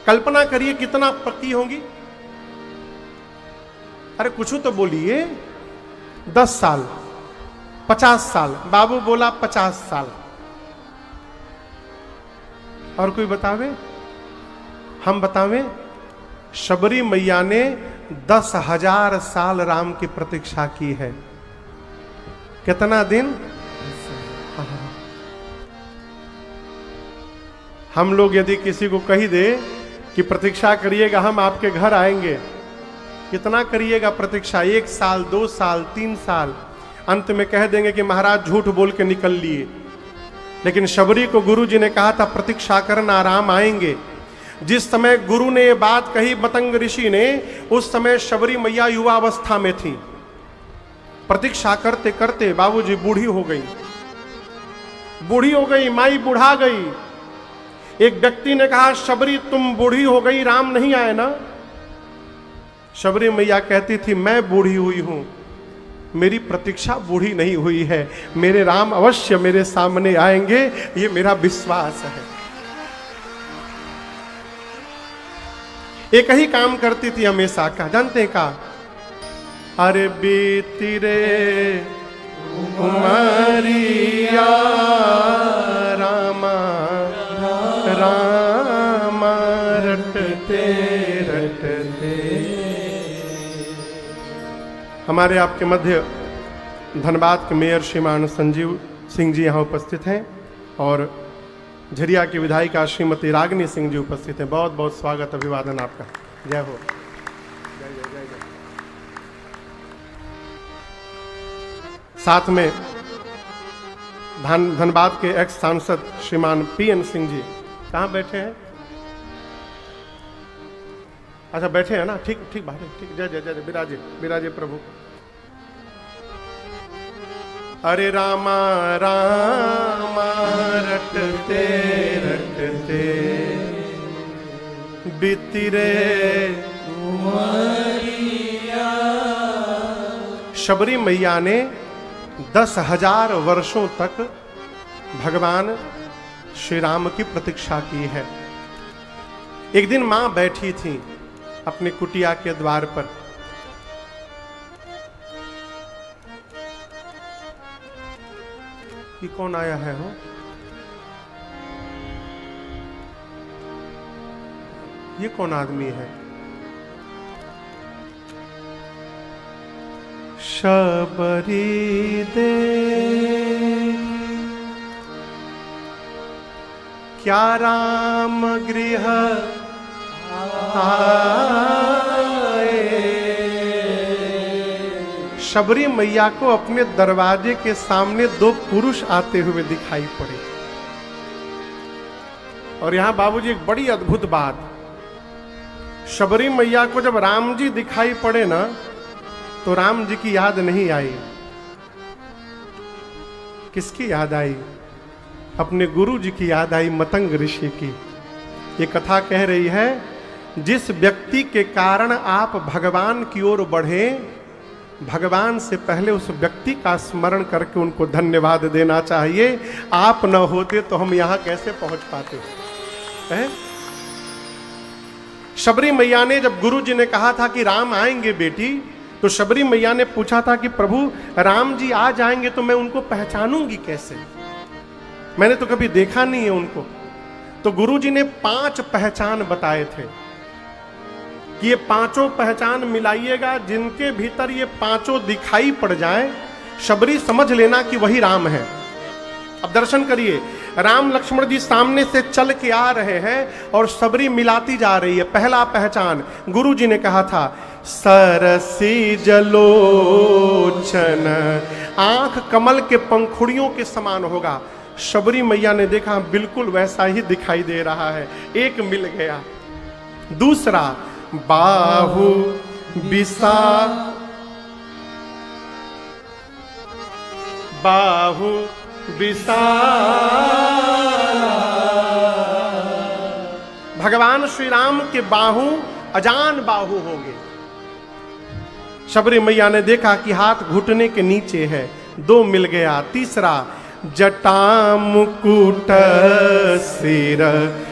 कल्पना करिए कितना पक्की होंगी। अरे कुछ तो बोलिए। 10 साल, 50 साल। बाबू बोला 50 साल। और कोई बतावे? हम बतावें? शबरी मैया ने 10,000 साल राम की प्रतीक्षा की है। कितना दिन? हम लोग यदि किसी को कही दे कि प्रतीक्षा करिएगा, हम आपके घर आएंगे, कितना करिएगा प्रतीक्षा? 1 साल, 2 साल, 3 साल। अंत में कह देंगे कि महाराज झूठ बोल के निकल लिए। लेकिन शबरी को गुरु जी ने कहा था प्रतीक्षा करना, राम आएंगे। जिस समय गुरु ने ये बात कही मतंग ऋषि ने, उस समय शबरी मैया युवावस्था में थी। प्रतीक्षा करते करते बाबूजी बूढ़ी हो गई। बूढ़ी हो गई, माई बुढ़ा गई। एक व्यक्ति ने कहा, शबरी तुम बूढ़ी हो गई, राम नहीं आए ना? शबरी मैया कहती थी, मैं बूढ़ी हुई हूं, मेरी प्रतीक्षा बूढ़ी नहीं हुई है। मेरे राम अवश्य मेरे सामने आएंगे, ये मेरा विश्वास है। एक ही काम करती थी हमेशा का, जानते का? अरे बीती रे उमरिया रामा रामा रटते रटते। हमारे आपके मध्य धनबाद के मेयर श्रीमान संजीव सिंह जी यहाँ उपस्थित हैं और झरिया की विधायिका श्रीमती रागिनी सिंह जी उपस्थित हैं। बहुत बहुत स्वागत, अभिवादन आपका। जय हो। जय जय जय जय। साथ में धनबाद के एक्स सांसद श्रीमान PN सिंह जी कहाँ बैठे हैं? अच्छा बैठे हैं ना, ठीक ठीक बात है, ठीक। जय जय जय, विराजे विराजे प्रभु। अरे रामा रामा रटते रटते बीती रे उमरिया। शबरी मैया ने 10,000 वर्षों तक भगवान श्री राम की प्रतीक्षा की है। एक दिन मां बैठी थी अपनी कुटिया के द्वार पर। ये कौन आया है हो? ये कौन आदमी है? शबरी दे क्या राम गृह आए। शबरी मैया को अपने दरवाजे के सामने 2 पुरुष आते हुए दिखाई पड़े। और यहां बाबूजी एक बड़ी अद्भुत बात, शबरी मैया को जब राम जी दिखाई पड़े ना, तो राम जी की याद नहीं आई। किसकी याद आई? अपने गुरु जी की याद आई, मतंग ऋषि की। ये कथा कह रही है, जिस व्यक्ति के कारण आप भगवान की ओर बढ़े, भगवान से पहले उस व्यक्ति का स्मरण करके उनको धन्यवाद देना चाहिए। आप न होते तो हम यहां कैसे पहुंच पाते हैं? शबरी मैया ने जब गुरु जी ने कहा था कि राम आएंगे बेटी, तो शबरी मैया ने पूछा था कि प्रभु राम जी आ जाएंगे तो मैं उनको पहचानूंगी कैसे? मैंने तो कभी देखा नहीं है उनको। तो गुरु जी ने 5 पहचान बताए थे कि ये 5 पहचान मिलाइएगा, जिनके भीतर ये 5 दिखाई पड़ जाए, शबरी समझ लेना कि वही राम है। अब दर्शन करिए, राम लक्ष्मण जी सामने से चल के आ रहे हैं और शबरी मिलाती जा रही है। पहला पहचान गुरु जी ने कहा था, सरसी जलोचन, आंख कमल के पंखुड़ियों के समान होगा। शबरी मैया ने देखा बिल्कुल वैसा ही दिखाई दे रहा है, एक मिल गया। दूसरा, बाहु विसा, बाहु विशाला, भगवान श्री राम के बाहु अजान बाहु होंगे। शबरी मैया ने देखा कि हाथ घुटने के नीचे है, 2 मिल गया। तीसरा, जटा मुकुट सिर,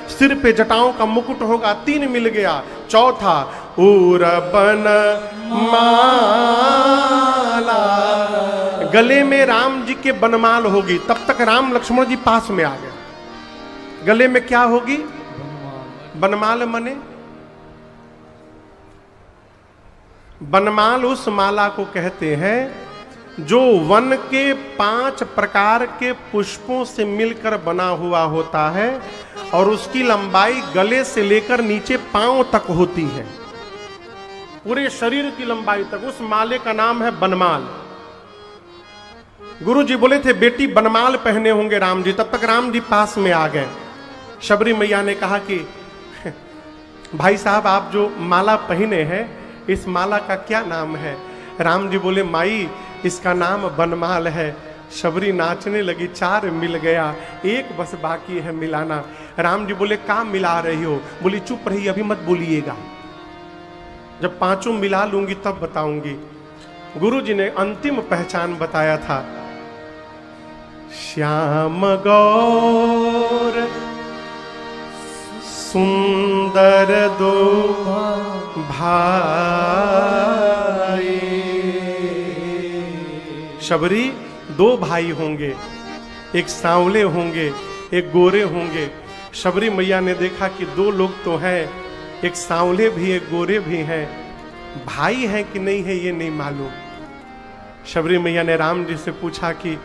सिर पे जटाओं का मुकुट होगा, 3 मिल गया। चौथा, उरबन माला, गले में राम जी के बनमाल होगी। तब तक राम लक्ष्मण जी पास में आ गए। गले में क्या होगी? बनमाल। मने बनमाल उस माला को कहते हैं जो वन के 5 प्रकार के पुष्पों से मिलकर बना हुआ होता है और उसकी लंबाई गले से लेकर नीचे पांव तक होती है, पूरे शरीर की लंबाई तक। उस माले का नाम है बनमाल। गुरु जी बोले थे बेटी बनमाल पहने होंगे राम जी। तब तक राम जी पास में आ गए। शबरी मैया ने कहा कि भाई साहब आप जो माला पहने हैं, इस माला का क्या नाम है? राम जी बोले माई इसका नाम बनमाल है। शबरी नाचने लगी, 4 मिल गया, 1 बस बाकी है मिलाना। राम जी बोले का मिला रही हो? बोली चुप रही, अभी मत बोलिएगा, जब 5 मिला लूंगी तब बताऊंगी। गुरु जी ने अंतिम पहचान बताया था, श्याम गौर सुंदर 2 भाई। शबरी 2 भाई होंगे, एक सांवले होंगे, एक गोरे होंगे। शबरी मैया ने देखा कि 2 लोग तो हैं, एक सांवले भी एक गोरे भी हैं। भाई हैं कि नहीं है ये नहीं मालूम। शबरी मैया ने राम जी से पूछा कि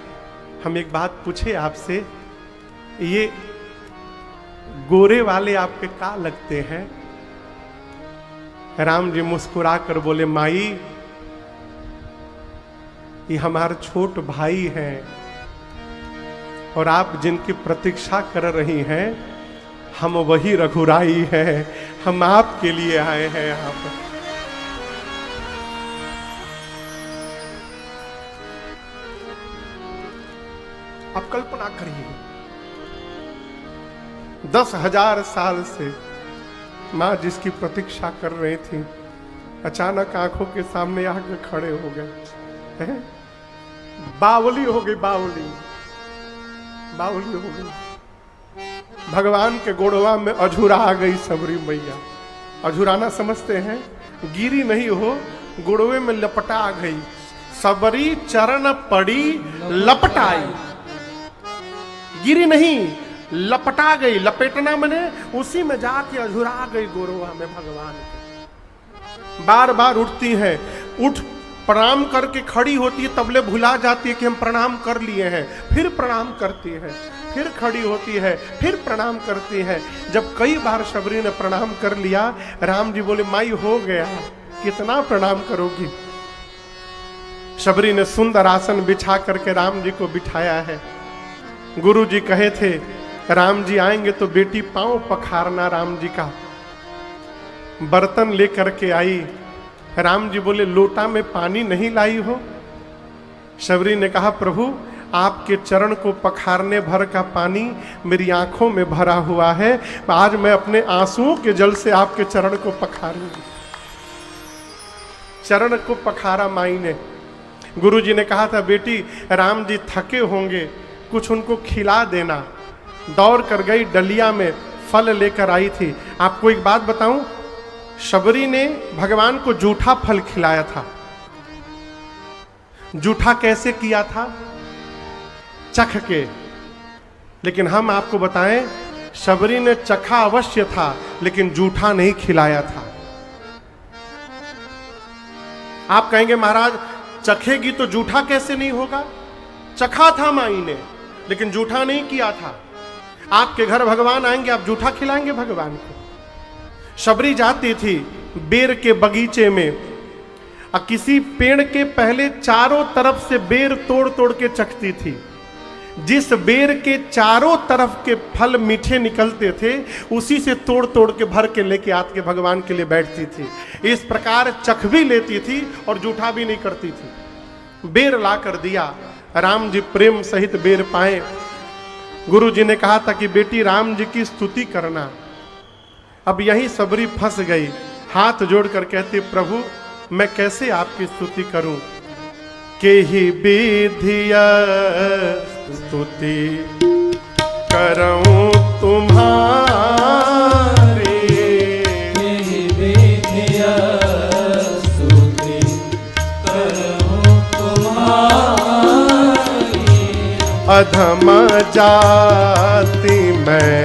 हम एक बात पूछे आपसे, ये गोरे वाले आपके का लगते हैं? राम जी मुस्कुरा कर बोले माई ये हमारे छोट भाई हैं और आप जिनकी प्रतीक्षा कर रही हैं हम वही रघुराई हैं, हम आपके लिए आए हैं यहाँ पर। आप कल्पना करिए 10,000 साल से मां जिसकी प्रतीक्षा कर रही थी, अचानक आंखों के सामने आकर खड़े हो गए हैं? बावली हो गई, बावली हो गई। भगवान के गोड़वा में अझुरा आ गई सबरी मैया। अझुराना समझते हैं? गिरी नहीं हो, गोड़वे में लपटा आ गई। सबरी चरण पड़ी लपटाई, गिरी नहीं, लपटा गई। लपेटना मने उसी में जाके अझुरा गई गोड़वा में भगवान के। बार बार उठती है, उठ प्रणाम करके खड़ी होती है, तबले भुला जाती है कि हम प्रणाम कर लिए हैं। फिर प्रणाम करती है, फिर खड़ी होती है, फिर प्रणाम करती है। जब कई बार शबरी ने प्रणाम कर लिया, राम जी बोले माई हो गया, कितना प्रणाम करोगी। शबरी ने सुंदर आसन बिछा करके राम जी को बिठाया है। गुरु जी कहे थे राम जी आएंगे तो बेटी पांव पखारना राम जी का। बर्तन लेकर के आई, राम जी बोले लोटा में पानी नहीं लाई हो। शबरी ने कहा प्रभु आपके चरण को पखारने भर का पानी मेरी आंखों में भरा हुआ है, आज मैं अपने आंसुओं के जल से आपके चरण को पखारूंगी। चरण को पखारा माई ने। गुरु जी ने कहा था बेटी राम जी थके होंगे, कुछ उनको खिला देना। दौड़ कर गई, डलिया में फल लेकर आई थी। आपको एक बात बताऊं, शबरी ने भगवान को जूठा फल खिलाया था। जूठा कैसे किया था? चख के। लेकिन हम आपको बताएं, शबरी ने चखा अवश्य था लेकिन जूठा नहीं खिलाया था। आप कहेंगे महाराज चखेगी तो जूठा कैसे नहीं होगा? चखा था माई ने लेकिन जूठा नहीं किया था। आपके घर भगवान आएंगे, आप जूठा खिलाएंगे भगवान को? शबरी जाती थी बेर के बगीचे में, और किसी पेड़ के पहले चारों तरफ से बेर तोड़ तोड़ के चखती थी। जिस बेर के चारों तरफ के फल मीठे निकलते थे उसी से तोड़ तोड़ के भर के लेके आके भगवान के लिए बैठती थी। इस प्रकार चख भी लेती थी और जूठा भी नहीं करती थी। बेर ला कर दिया, राम जी प्रेम सहित बेर पाए। गुरु जी ने कहा था कि बेटी राम जी की स्तुति करना। अब यही सबरी फंस गई, हाथ जोड़कर कहती प्रभु मैं कैसे आपकी स्तुति करूं? के ही विधिया स्तुति करऊं तुम्हारी, के ही विधिया स्तुति करऊं तुम्हारी। अधम जाति में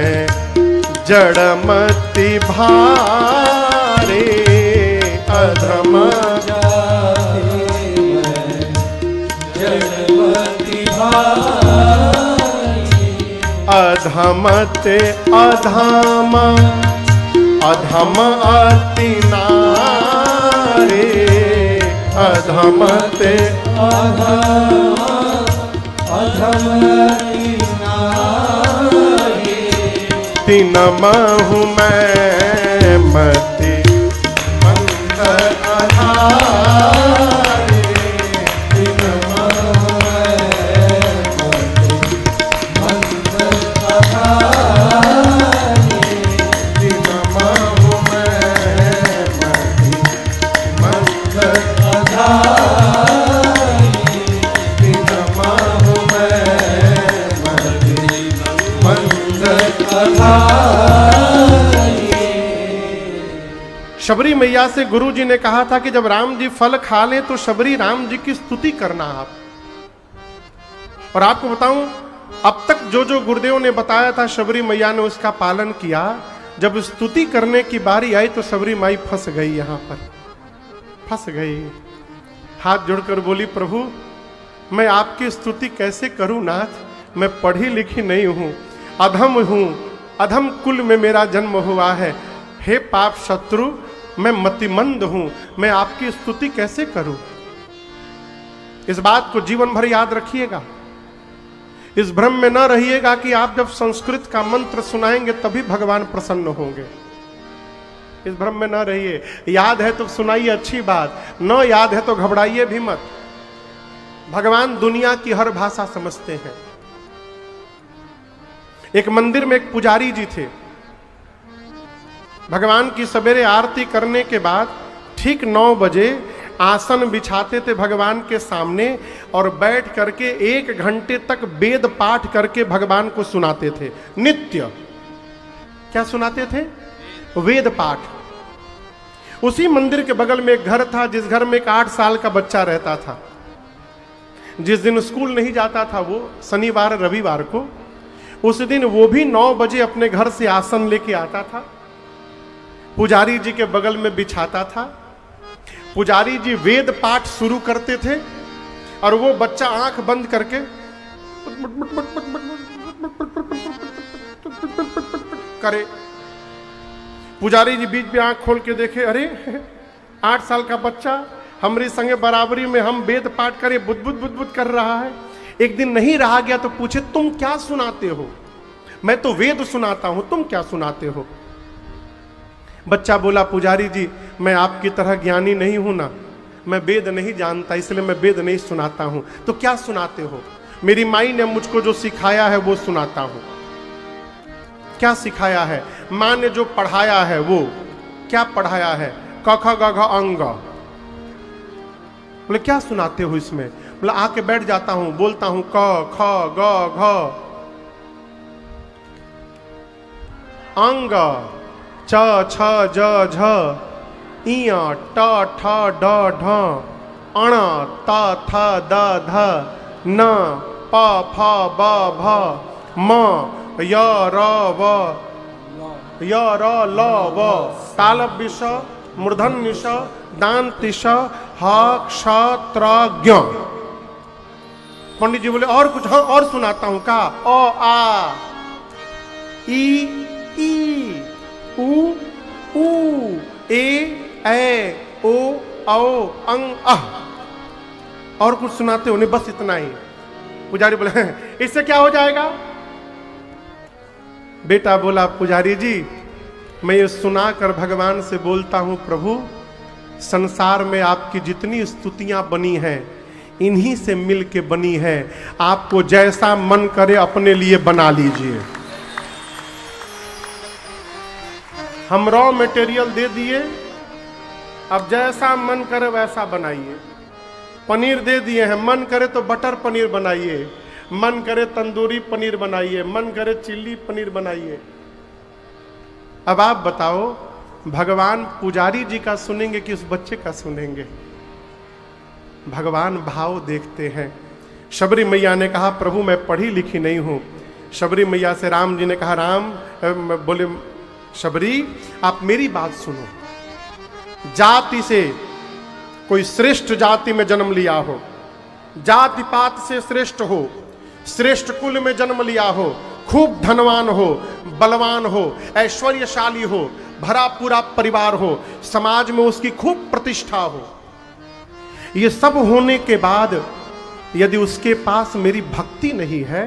जड़मति भारे, अधम अधमते अधम अधम अति नारे, अधमते अधम अधम अति नारे। तीन महु मैं मति मंद आधारे, तीन महु मैं मति मंद आधारे। तीन महु मैं मति मंद आधारे। तीन महु मैं मति मंद शबरी मैया से गुरु जी ने कहा था कि जब राम जी फल खा लें तो शबरी राम जी की स्तुति करना आप। और आपको बताऊं अब तक जो जो गुरुदेव ने बताया था शबरी मैया ने उसका पालन किया। जब स्तुति करने की बारी आई तो शबरी माई फंस गई, यहां पर फंस गई। हाथ जोड़कर बोली प्रभु मैं आपकी स्तुति कैसे करूं नाथ, मैं पढ़ी लिखी नहीं हूं, अधम हूं, अधम कुल में मेरा जन्म हुआ है। हे पाप शत्रु मैं मतिमंद हूं, मैं आपकी स्तुति कैसे करूं? इस बात को जीवन भर याद रखिएगा। इस भ्रम में न रहिएगा कि आप जब संस्कृत का मंत्र सुनाएंगे तभी भगवान प्रसन्न होंगे। इस भ्रम में न रहिए। याद है तो सुनाइए अच्छी बात, न याद है तो घबराइए भी मत। भगवान दुनिया की हर भाषा समझते हैं। एक मंदिर में एक पुजारी जी थे। भगवान की सवेरे आरती करने के बाद ठीक 9 बजे आसन बिछाते थे भगवान के सामने और बैठ करके 1 घंटे तक वेद पाठ करके भगवान को सुनाते थे। नित्य क्या सुनाते थे? वेद पाठ। उसी मंदिर के बगल में एक घर था, जिस घर में एक 8 साल का बच्चा रहता था। जिस दिन स्कूल नहीं जाता था वो, शनिवार रविवार को, उस दिन वो भी 9 बजे अपने घर से आसन लेके आता था, पुजारी जी के बगल में बिछाता था। पुजारी जी वेद पाठ शुरू करते थे और वो बच्चा आंख बंद करके करे। पुजारी जी बीच में आंख खोल के देखे, अरे 8 साल का बच्चा हमारे संगे बराबरी में हम वेद पाठ करे बुद्ध कर रहा है। एक दिन नहीं रहा गया तो पूछे, तुम क्या सुनाते हो? मैं तो वेद सुनाता हूं, तुम क्या सुनाते हो? बच्चा बोला, पुजारी जी मैं आपकी तरह ज्ञानी नहीं हूं ना, मैं वेद नहीं जानता, इसलिए मैं वेद नहीं सुनाता हूं। तो क्या सुनाते हो? मेरी माई ने मुझको जो सिखाया है वो सुनाता हूं। क्या सिखाया है? माँ ने जो पढ़ाया है वो क्या पढ़ाया है? क ख ग घ अंग। बोले क्या सुनाते हो इसमें? बोला आके बैठ जाता हूं, बोलता हूं क ख ग घ अंग च छ ज झ इय ट ठ ड ढ अण त थ द ध न प फ ब भ म य र व य र ल व तालब विष मूर्धन्य ष दांतिश ह क्ष त्र ज्ञ। पंडित जी बोले और कुछ? हाँ और सुनाता हूं। का? अ आ ई उ ए ओ औ अंग अह। और कुछ सुनाते हो? नहीं बस इतना ही। पुजारी बोले इससे क्या हो जाएगा? बेटा बोला, पुजारी जी मैं ये सुनाकर भगवान से बोलता हूं, प्रभु संसार में आपकी जितनी स्तुतियां बनी हैं इन्हीं से मिल के बनी है, आपको जैसा मन करे अपने लिए बना लीजिए। हम रॉ मटेरियल दे दिए, अब जैसा मन करे वैसा बनाइए। पनीर दे दिए हैं, मन करे तो बटर पनीर बनाइए, मन करे तंदूरी पनीर बनाइए, मन करे चिल्ली पनीर बनाइए। अब आप बताओ भगवान पुजारी जी का सुनेंगे कि उस बच्चे का सुनेंगे? भगवान भाव देखते हैं। शबरी मैया ने कहा, प्रभु मैं पढ़ी लिखी नहीं हूं। शबरी मैया से राम जी ने कहा, राम बोले शबरी आप मेरी बात सुनो। जाति से कोई श्रेष्ठ जाति में जन्म लिया हो, जाति पात से श्रेष्ठ हो, श्रेष्ठ कुल में जन्म लिया हो, खूब धनवान हो, बलवान हो, ऐश्वर्यशाली हो, भरा पूरा परिवार हो, समाज में उसकी खूब प्रतिष्ठा हो, ये सब होने के बाद यदि उसके पास मेरी भक्ति नहीं है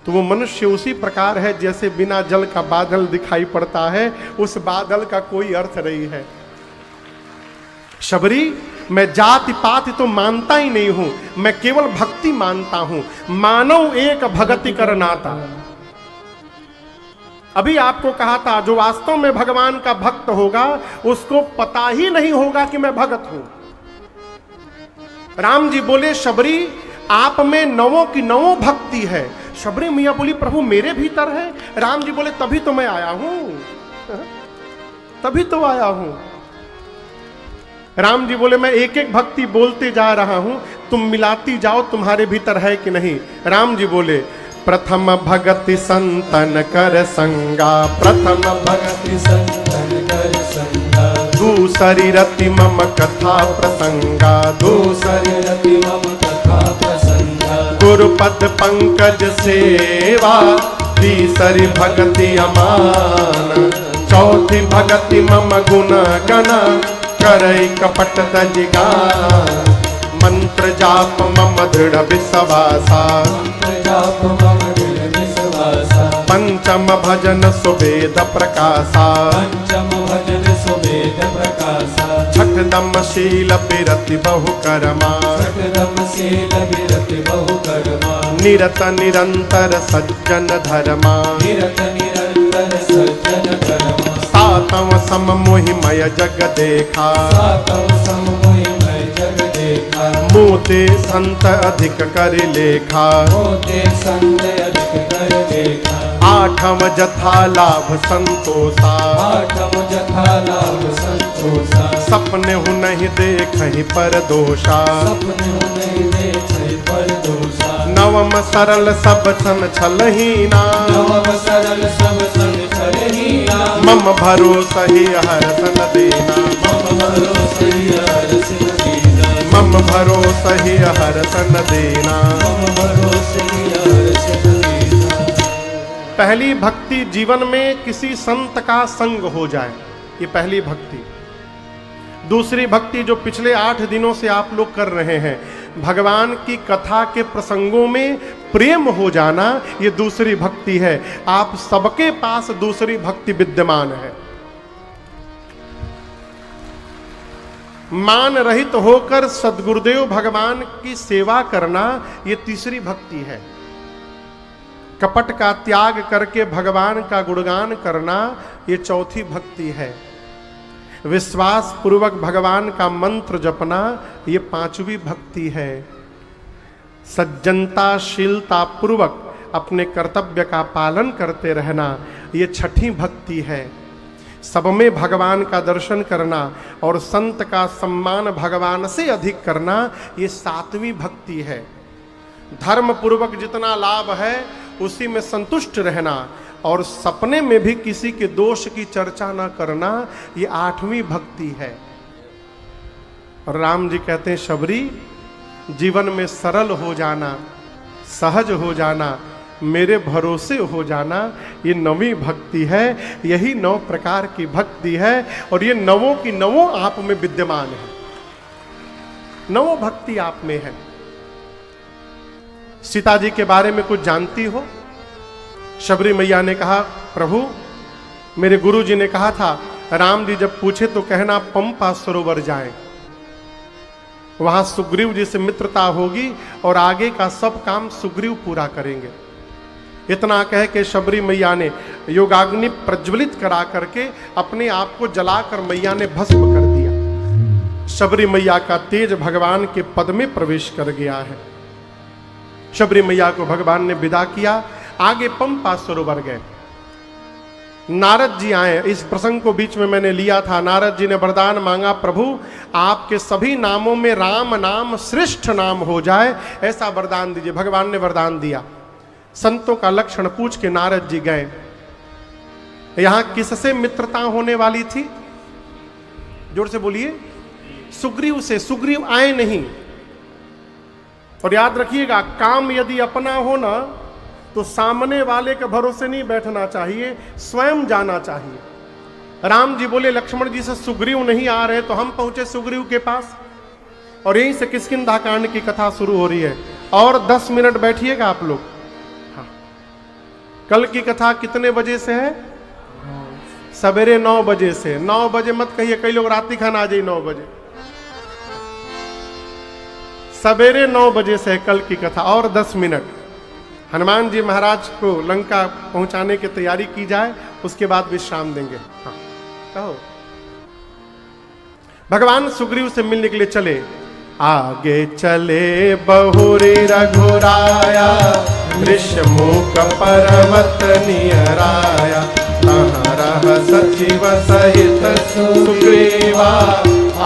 तो वो मनुष्य उसी प्रकार है जैसे बिना जल का बादल दिखाई पड़ता है, उस बादल का कोई अर्थ नहीं है। शबरी मैं जाति पाति तो मानता ही नहीं हूं, मैं केवल भक्ति मानता हूं। मानव एक भगति कर नाता। अभी आपको कहा था जो वास्तव में भगवान का भक्त होगा उसको पता ही नहीं होगा कि मैं भगत हूं। राम जी बोले, शबरी आप में नवों की नवों भक्ति है। शबरी मियां बोली, प्रभु मेरे भीतर है। राम जी बोले, तभी तो मैं आया हूं, तभी तो आया हूं। राम जी बोले, मैं एक एक भक्ति बोलते जा रहा हूं, तुम मिलाती जाओ तुम्हारे भीतर है कि नहीं। राम जी बोले, प्रथम भगति संतन कर संगा, प्रथम भगति संतन कर संगा, दूसरी रति मम कथा प्रसंगा, दूसरी रति मम कथा प्रसंगा, गुरुपद पंकज सेवा, तीसरी भगति अमान, चौथी भगति मम गुण गण, करई कपट तजिगान, मंत्र जाप मम दृढ़ विश्वासा, मंत्र जाप मम दृढ़ विश्वासा, पंचम भजन सुवेद प्रकाशा, पंचम भजन सुवेद प्रकाशा, छठदम शील बिरति बहु कर्मा, छठदम शील बिरति बहु कर्मा, निरत निरंतर सज्जन धर्मा, निरत निरंतर सज्जन धर्मा, सातव सम मोहिमय जग देखा, सातव सम मोहिमय जग देखा, मोते संत अधिक कर लेखा, मोते संत अधिक कर देखा, आठम जथा लाभ संतोषा, आठम जथा लाभ संतोषा, सपने हु नहीं देखहि पर दोषा, सपने नहीं देखे पर दोषा, नवम सरल सब सन छलहीना, नवम सरल सब संग छलहीना, मम भरोसा ही हरसन देना, मम भरोसा हरसन दीना, मम भरोसा ही हरसन देना। मम भरोसा हरसन दीना। पहली भक्ति जीवन में किसी संत का संग हो जाए, ये पहली भक्ति। दूसरी भक्ति जो पिछले 8 दिनों से आप लोग कर रहे हैं, भगवान की कथा के प्रसंगों में प्रेम हो जाना, ये दूसरी भक्ति है। आप सबके पास दूसरी भक्ति विद्यमान है। मान रहित होकर सद्गुरुदेव भगवान की सेवा करना, ये तीसरी भक्ति है। कपट का त्याग करके भगवान का गुणगान करना, ये चौथी भक्ति है। विश्वास पूर्वक भगवान का मंत्र जपना, ये पांचवी भक्ति है। सज्जनता शीलता पूर्वक अपने कर्तव्य का पालन करते रहना, ये छठी भक्ति है। सब में भगवान का दर्शन करना और संत का सम्मान भगवान से अधिक करना, ये सातवीं भक्ति है। धर्म पूर्वक जितना लाभ है उसी में संतुष्ट रहना और सपने में भी किसी के दोष की चर्चा न करना, ये आठवीं भक्ति है। और राम जी कहते हैं, शबरी जीवन में सरल हो जाना, सहज हो जाना, मेरे भरोसे हो जाना, ये नवीं भक्ति है। यही 9 प्रकार की भक्ति है और ये नवों की नवों आप में विद्यमान है। 9 भक्ति आप में है। सीता जी के बारे में कुछ जानती हो? शबरी मैया ने कहा, प्रभु मेरे गुरु जी ने कहा था, राम जी जब पूछे तो कहना पंपा सरोवर जाएं, वहां सुग्रीव जी से मित्रता होगी और आगे का सब काम सुग्रीव पूरा करेंगे। इतना कह के शबरी मैया ने योगाग्नि प्रज्वलित करा करके अपने आप को जलाकर मैया ने भस्म कर दिया। शबरी मैया का तेज भगवान के पद में प्रवेश कर गया है। शबरी मैया को भगवान ने विदा किया, आगे पंपा सरोवर गए। नारद जी आए। इस प्रसंग को बीच में मैंने लिया था। नारद जी ने वरदान मांगा, प्रभु आपके सभी नामों में राम नाम श्रेष्ठ नाम हो जाए, ऐसा वरदान दीजिए। भगवान ने वरदान दिया। संतों का लक्षण पूछ के नारद जी गए। यहां किससे मित्रता होने वाली थी? जोर से बोलिए। सुग्रीव से। सुग्रीव आए नहीं। और याद रखिएगा, काम यदि अपना हो ना तो सामने वाले के भरोसे नहीं बैठना चाहिए, स्वयं जाना चाहिए। राम जी बोले लक्ष्मण जी से सुग्रीव नहीं आ रहे, तो हम पहुंचे सुग्रीव के पास और यहीं से किष्किंधा कांड की कथा शुरू हो रही है। और 10 मिनट बैठिएगा आप लोग। हाँ, कल की कथा कितने बजे से है? सवेरे 9 बजे से। 9 बजे मत कहिए, कई लोग रात्रि खाना आ जाइए 9 बजे। सवेरे 9 बजे से कल की कथा। और 10 मिनट हनुमान जी महाराज को लंका पहुंचाने की तैयारी की जाए, उसके बाद विश्राम देंगे। हाँ, कहो। भगवान सुग्रीव से मिलने के लिए चले। आगे चले बहुरी रघुराया, ऋषमुख पर्वत नियराया, तहाँ रह सचिव सहित सुग्रीवा,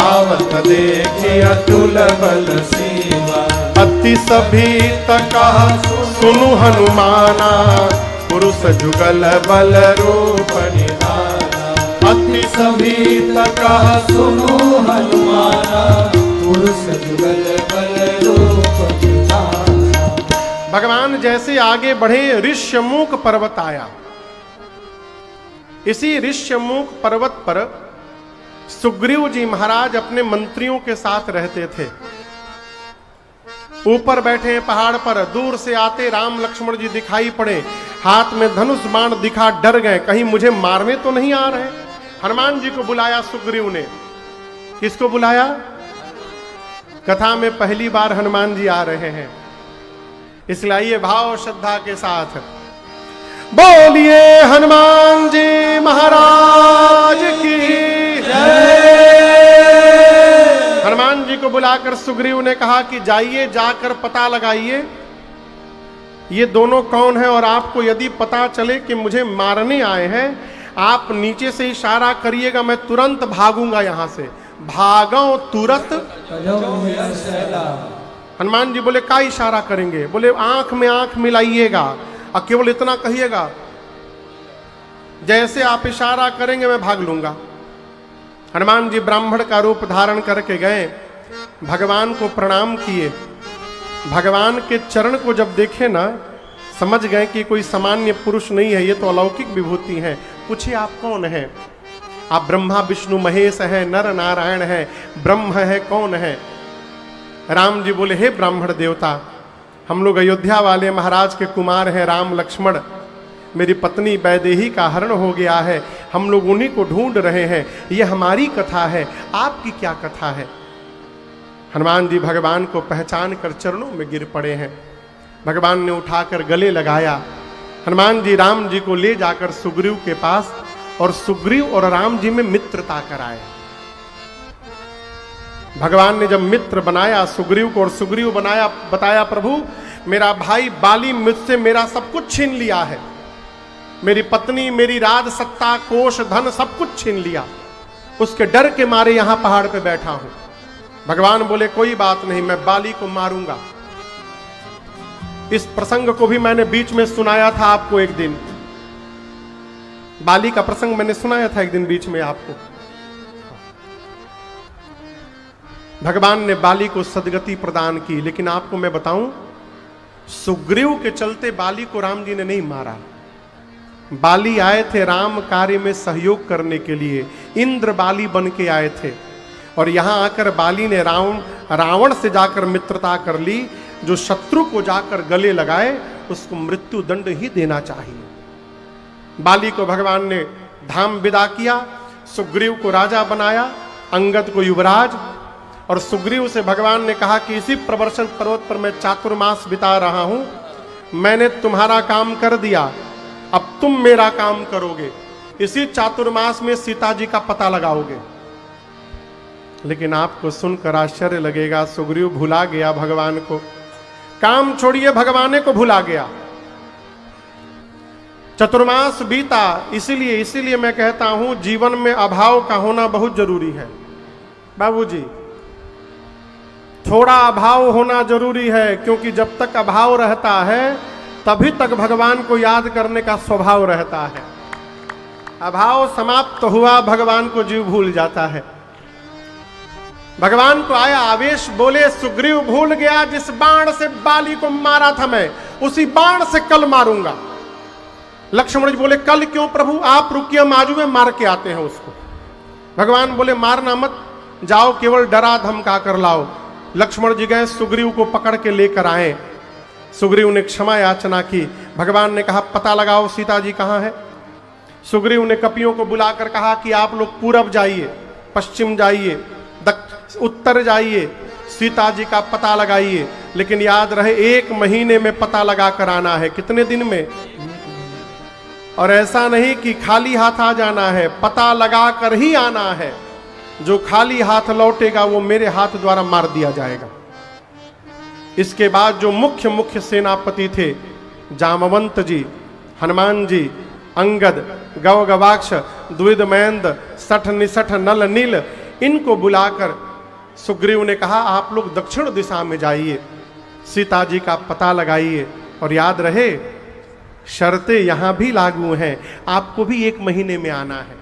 आवत देखी अतुल बल सीवा। अति सभीत कहा सुनु हनुमाना, पुरुष जुगल बल रूप निधाना। अति सभीत कहा सुनु हनुमाना, पुरुष जुगल बल रूप निधाना। भगवान जैसे आगे बढ़े, ऋष्यमुख पर्वत आया। इसी ऋष्यमुख पर्वत पर सुग्रीव जी महाराज अपने मंत्रियों के साथ रहते थे। ऊपर बैठे पहाड़ पर, दूर से आते राम लक्ष्मण जी दिखाई पड़े, हाथ में धनुष बाण दिखा, डर गए, कहीं मुझे मारने तो नहीं आ रहे। हनुमान जी को बुलाया सुग्रीव ने। किसको बुलाया? कथा में पहली बार हनुमान जी आ रहे हैं। इसलिए आइए भाव श्रद्धा के साथ बोलिए हनुमान जी महाराज की जय। हनुमान जी को बुलाकर सुग्रीव ने कहा कि जाइए, जाकर पता लगाइए ये दोनों कौन है, और आपको यदि पता चले कि मुझे मारने आए हैं, आप नीचे से इशारा करिएगा, मैं तुरंत भागूंगा यहां से। भागो तुरंत। हनुमान जी बोले का इशारा करेंगे? बोले आंख में आंख मिलाइएगा और केवल इतना कहिएगा, जैसे आप इशारा करेंगे मैं भाग लूंगा। हनुमान जी ब्राह्मण का रूप धारण करके गए, भगवान को प्रणाम किए। भगवान के चरण को जब देखे ना, समझ गए कि कोई सामान्य पुरुष नहीं है, ये तो अलौकिक विभूति है। पूछिए आप कौन है? आप ब्रह्मा विष्णु महेश हैं, नर नारायण हैं, ब्रह्म है, कौन है? राम जी बोले हे ब्राह्मण देवता, हम लोग अयोध्या वाले महाराज के कुमार हैं, राम लक्ष्मण। मेरी पत्नी वैदेही का हरण हो गया है, हम लोग उन्हीं को ढूंढ रहे हैं, ये हमारी कथा है, आपकी क्या कथा है? हनुमान जी भगवान को पहचान कर चरणों में गिर पड़े हैं। भगवान ने उठाकर गले लगाया। हनुमान जी राम जी को ले जाकर सुग्रीव के पास, और सुग्रीव और राम जी में मित्रता कराए। भगवान ने जब मित्र बनाया सुग्रीव को, और सुग्रीव बनाया बताया प्रभु मेरा भाई बाली मुझसे मेरा सब कुछ छीन लिया है, मेरी पत्नी, मेरी राज सत्ता, कोष धन सब कुछ छीन लिया, उसके डर के मारे यहां पहाड़ पे बैठा हूं। भगवान बोले कोई बात नहीं, मैं बाली को मारूंगा। इस प्रसंग को भी मैंने बीच में सुनाया था आपको एक दिन, बाली का प्रसंग मैंने सुनाया था एक दिन बीच में आपको। भगवान ने बाली को सदगति प्रदान की, लेकिन आपको मैं बताऊं, सुग्रीव के चलते बाली को राम जी ने नहीं मारा। बाली आए थे राम कार्य में सहयोग करने के लिए, इंद्र बाली बन के आए थे, और यहां आकर बाली ने रावण से जाकर मित्रता कर ली। जो शत्रु को जाकर गले लगाए उसको मृत्यु दंड ही देना चाहिए। बाली को भगवान ने धाम विदा किया, सुग्रीव को राजा बनाया, अंगद को युवराज, और सुग्रीव से भगवान ने कहा कि इसी प्रवर्षण पर्वत पर मैं चातुर्मास बिता रहा हूं, मैंने तुम्हारा काम कर दिया, अब तुम मेरा काम करोगे, इसी चातुर्मास में सीता जी का पता लगाओगे। लेकिन आपको सुनकर आश्चर्य लगेगा, सुग्रीव भुला गया भगवान को, काम छोड़िए भगवान को भुला गया। चतुर्मास बीता, इसीलिए मैं कहता हूं जीवन में अभाव का होना बहुत जरूरी है। बाबूजी, थोड़ा अभाव होना जरूरी है, क्योंकि जब तक अभाव रहता है तभी तक भगवान को याद करने का स्वभाव रहता है। अभाव समाप्त हुआ, भगवान को जीव भूल जाता है। भगवान को आया आवेश, बोले सुग्रीव भूल गया जिस बाण से बाली को मारा था मैं, उसी बाण से कल मारूंगा। लक्ष्मण जी बोले कल क्यों प्रभु, आप रुकिए, हम आजू में मार के आते हैं उसको। भगवान बोले मारना मत, जाओ केवल डरा धमका कर लाओ। लक्ष्मण जी गए, सुग्रीव को पकड़ के लेकर आए। सुग्रीव ने क्षमा याचना की। भगवान ने कहा पता लगाओ सीता जी कहां है। सुग्रीव ने कपियों को बुलाकर कहा कि आप लोग पूरब जाइए, पश्चिम जाइए, उत्तर जाइए, सीता जी का पता लगाइए, लेकिन याद रहे 1 महीने में पता लगा कर आना है। कितने दिन में? और ऐसा नहीं कि खाली हाथ आ जाना है, पता लगा कर ही आना है। जो खाली हाथ लौटेगा वो मेरे हाथ द्वारा मार दिया जाएगा। इसके बाद जो मुख्य सेनापति थे, जामवंत जी, हनुमान जी, अंगद, गवगवाक्ष, द्विदमैंद, सठ निसठ नल नील, इनको बुलाकर सुग्रीव ने कहा आप लोग दक्षिण दिशा में जाइए, सीता जी का पता लगाइए, और याद रहे शर्तें यहां भी लागू हैं, आपको भी 1 महीने में आना है।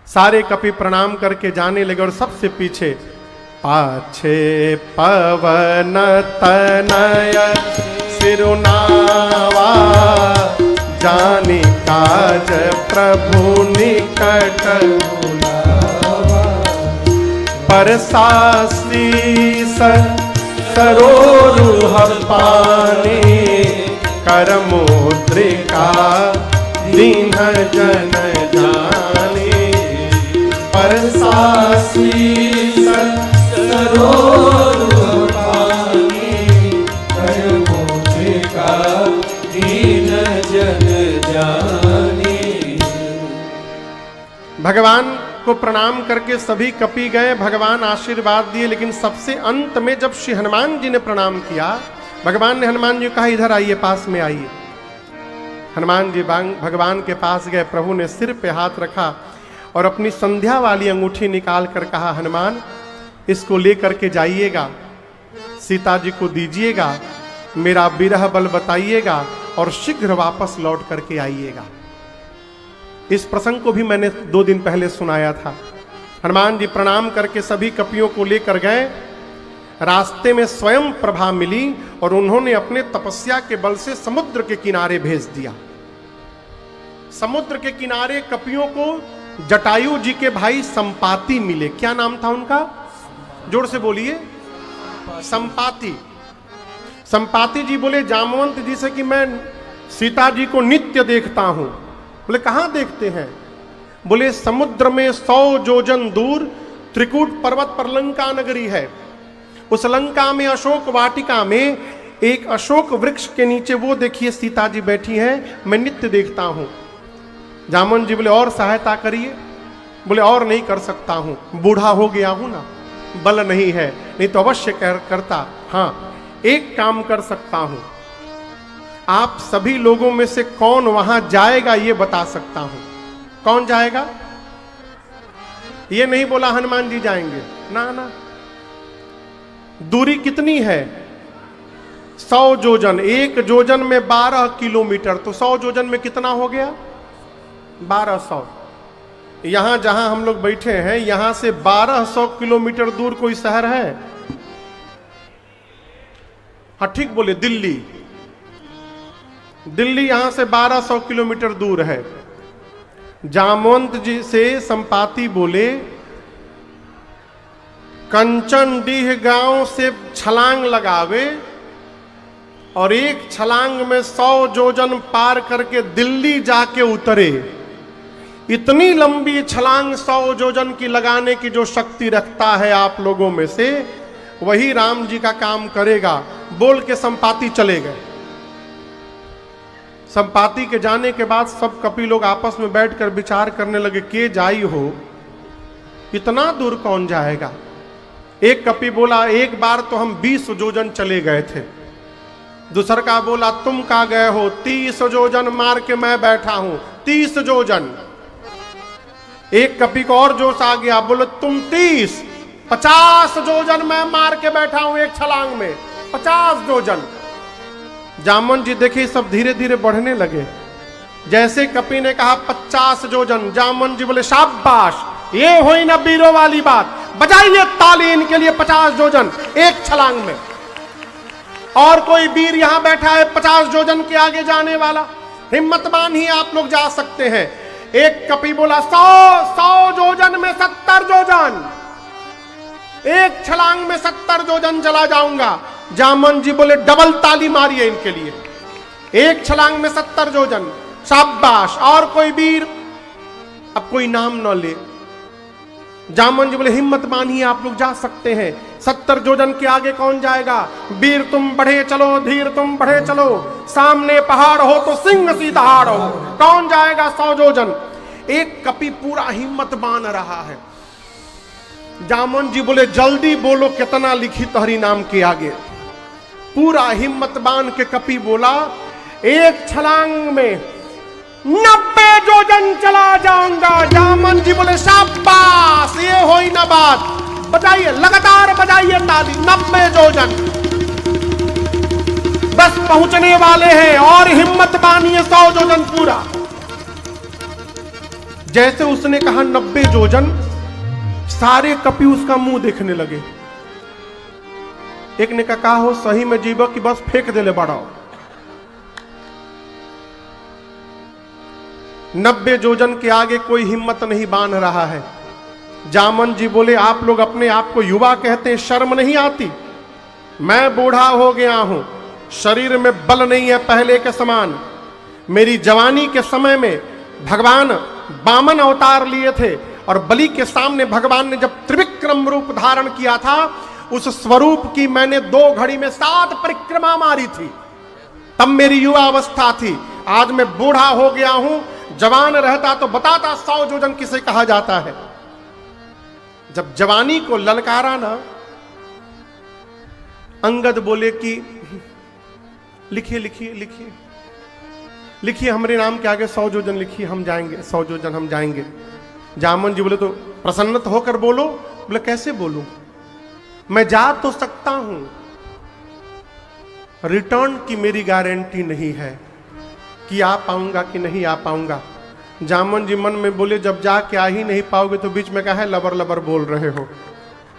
सारे कपि प्रणाम करके जाने लगे, और सबसे पीछे पाछे पवन तनय सिरुनावा, जानी काज प्रभु निकट परसासीस सरोरुह पानी, करमुद्रिका दीन जन जानी, परसासीस सरोरुह पानी, करमुद्रिका भगवान को प्रणाम करके सभी कपि गए, भगवान आशीर्वाद दिए, लेकिन सबसे अंत में जब श्री हनुमान जी ने प्रणाम किया, भगवान ने हनुमान जी को कहा इधर आइए, पास में आइए। हनुमान जी भगवान के पास गए, प्रभु ने सिर पे हाथ रखा और अपनी संध्या वाली अंगूठी निकाल कर कहा, हनुमान इसको लेकर के जाइएगा, सीता जी को दीजिएगा, मेरा विरह बल बताइएगा और शीघ्र वापस लौट करके आइएगा। इस प्रसंग को भी मैंने 2 दिन पहले सुनाया था। हनुमान जी प्रणाम करके सभी कपियों को लेकर गए, रास्ते में स्वयं प्रभा मिली और उन्होंने अपने तपस्या के बल से समुद्र के किनारे भेज दिया। समुद्र के किनारे कपियों को जटायु जी के भाई संपाति मिले। क्या नाम था उनका? जोर से बोलिए। संपाति। संपाति जी बोले जामवंत जी से कि मैं सीता जी को नित्य देखता हूं। बोले कहां देखते हैं? बोले समुद्र में 100 योजन दूर त्रिकूट पर्वत पर लंका नगरी है। उस लंका में अशोक वाटिका में एक अशोक वृक्ष के नीचे वो देखिए सीता जी बैठी हैं, मैं नित्य देखता हूं। जामवंत जी बोले और सहायता करिए। बोले और नहीं कर सकता हूं, बूढ़ा हो गया हूं ना, बल नहीं है, नहीं तो अवश्य करता। हाँ एक काम कर सकता हूं, आप सभी लोगों में से कौन वहां जाएगा ये बता सकता हूं। कौन जाएगा? ये नहीं बोला हनुमान जी जाएंगे, ना ना। दूरी कितनी है? 100 योजन। 1 योजन में 12 किलोमीटर, तो 100 योजन में कितना हो गया? 1200। यहां जहां हम लोग बैठे हैं यहां से 1200 किलोमीटर दूर कोई शहर है? हाँ ठीक बोले, दिल्ली। दिल्ली यहां से 1200 किलोमीटर दूर है। जामवंत जी से संपाति बोले कंचनडीह गांव से छलांग लगावे और एक छलांग में 100 योजन पार करके दिल्ली जाके उतरे। इतनी लंबी छलांग 100 योजन की लगाने की जो शक्ति रखता है आप लोगों में से, वही राम जी का काम करेगा। बोल के संपाति चले गए। संपाति के जाने के बाद सब कपि लोग आपस में बैठकर विचार करने लगे, के जाई हो, इतना दूर कौन जाएगा? एक कपि बोला एक बार तो हम 20 योजन चले गए थे। दूसर का बोला तुम कहां गए हो? 30 योजन मार के मैं बैठा हूं, 30 योजन। एक कपि को और जोश आ गया, बोले तुम 30, 50 योजन मैं मार के बैठा हूं एक छलांग में, 50 योजन। जामवंत जी देखे सब धीरे धीरे बढ़ने लगे। जैसे कपि ने कहा 50 योजन, जामवंत जी बोले शाबाश, ये हुई ना वीरों वाली बात, बजाइए ताली इनके लिए। 50 योजन एक छलांग में। और कोई वीर यहां बैठा है 50 योजन के आगे जाने वाला? हिम्मतवान ही आप लोग जा सकते हैं। एक कपि बोला 100 योजन में 70 योजन, एक छलांग में 70 योजन चला जाऊंगा। जामवंत जी बोले डबल ताली मारिए इनके लिए, एक छलांग में 70 योजन, शाबाश। और कोई वीर? अब कोई नाम न ले। जामवंत जी बोले हिम्मतवान ही आप लोग जा सकते हैं, 70 योजन के आगे कौन जाएगा? वीर तुम बढ़े चलो, धीर तुम बढ़े चलो, सामने पहाड़ हो तो सिंह सी दहाड़ हो, कौन जाएगा 100 योजन? एक कपि पूरा हिम्मत बांध रहा है। जामवंत जी बोले जल्दी बोलो कितना लिखी तहरी नाम के आगे। पूरा हिम्मत बांध के कपि बोला एक छलांग में 90 योजन चला जाऊंगा। जामवंत जी बोले शाबाश, ये होई ना बात, बजाइए लगातार बजाइए ताली। 90 योजन बस पहुंचने वाले हैं और हिम्मत बांधिए 100 योजन पूरा। जैसे उसने कहा 90 योजन, सारे कपि उसका मुंह देखने लगे। एक ने कहा हो सही में जीवो कि बस फेंक दे ले बड़ाओ। 90 योजन के आगे कोई हिम्मत नहीं बांध रहा है। जामवंत जी बोले आप लोग अपने आप को युवा कहते हैं, शर्म नहीं आती? मैं बूढ़ा हो गया हूं, शरीर में बल नहीं है पहले के समान। मेरी जवानी के समय में भगवान वामन अवतार लिए थे और बलि के सामने भगवान ने जब त्रिविक्रम रूप धारण किया था, उस स्वरूप की मैंने 2 घड़ी में 7 परिक्रमा मारी थी। तब मेरी युवा अवस्था थी। आज मैं बूढ़ा हो गया हूं, जवान रहता तो बताता 100 योजन किसे कहा जाता है। जब जवानी को ललकारा ना, अंगद बोले कि लिखिए लिखिए लिखिए लिखिए, हमारे नाम के आगे 100 योजन लिखिए, हम जाएंगे 100 योजन हम जाएंगे। जामन जी बोले तो प्रसन्नत होकर बोलो। बोले कैसे बोलूं, मैं जा तो सकता हूं, रिटर्न की मेरी गारंटी नहीं है कि आ पाऊंगा कि नहीं आ पाऊंगा। जामन जी मन में बोले जब जाके आ ही नहीं पाओगे तो बीच में कहा है लबर लबर बोल रहे हो,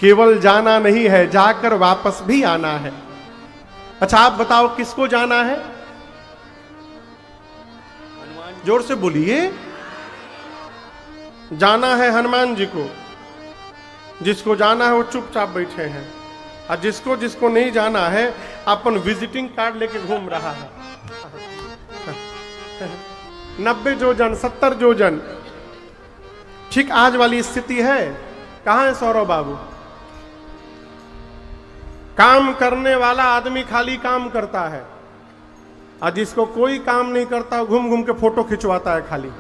केवल जाना नहीं है, जाकर वापस भी आना है। अच्छा आप बताओ किसको जाना है, जोर से बोलिए। जाना है हनुमान जी को, जिसको जाना है वो चुपचाप बैठे हैं, और जिसको जिसको नहीं जाना है अपन विजिटिंग कार्ड लेके घूम रहा है। 90 योजन 70 योजन, ठीक आज वाली स्थिति है। कहां है सौरभ बाबू? काम करने वाला आदमी खाली काम करता है, और जिसको कोई काम नहीं करता घूम घूम के फोटो खिंचवाता है खाली।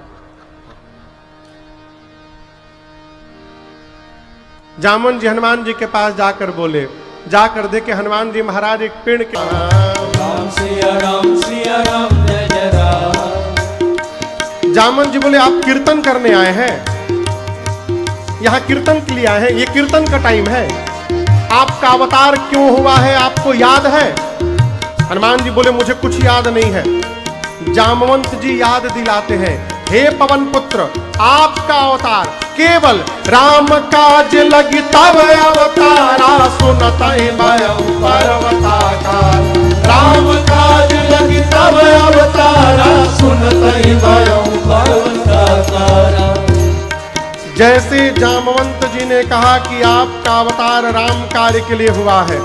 जामन जी हनुमान जी के पास जाकर बोले, जाकर देखे हनुमान जी महाराज एक पेड़ के राम सिया राम जय जय राम। जामन जी बोले आप कीर्तन करने आए हैं, यहां कीर्तन के लिए आए हैं, ये कीर्तन का टाइम है, आपका अवतार क्यों हुआ है आपको याद है? हनुमान जी बोले मुझे कुछ याद नहीं है। जामवंत जी याद दिलाते हैं, हे पवन पुत्र आपका अवतार केवल राम काज लगी तब अवतारा, सुनत पर्वताकार। राम काज लगी तब अवतारा, सुनत पर्वताकार। जैसे जामवंत जी ने कहा कि आपका अवतार राम कार्य के लिए हुआ है,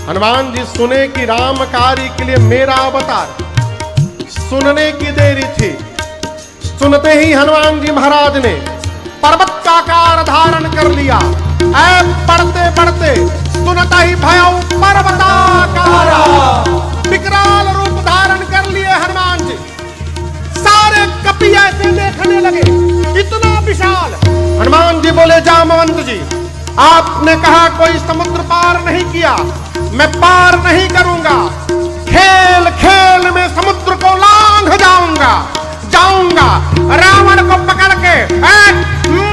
हनुमान जी सुने कि राम कार्य के लिए मेरा अवतार, सुनने की देरी थी। सुनते ही हनुमान जी महाराज ने पर्वत का आकार धारण कर लिया। ऐ पढ़ते पढ़ते सुनता ही भयउ पर्वताकारा, विकराल रूप धारण कर लिए हनुमान जी। सारे कपि ऐसे देखने लगे, इतना विशाल। हनुमान जी बोले जामवंत जी आपने कहा कोई समुद्र पार नहीं किया, मैं पार नहीं करूंगा, खेल खेल में समुद्र को लांघ जाऊंगा, रावण को पकड़ के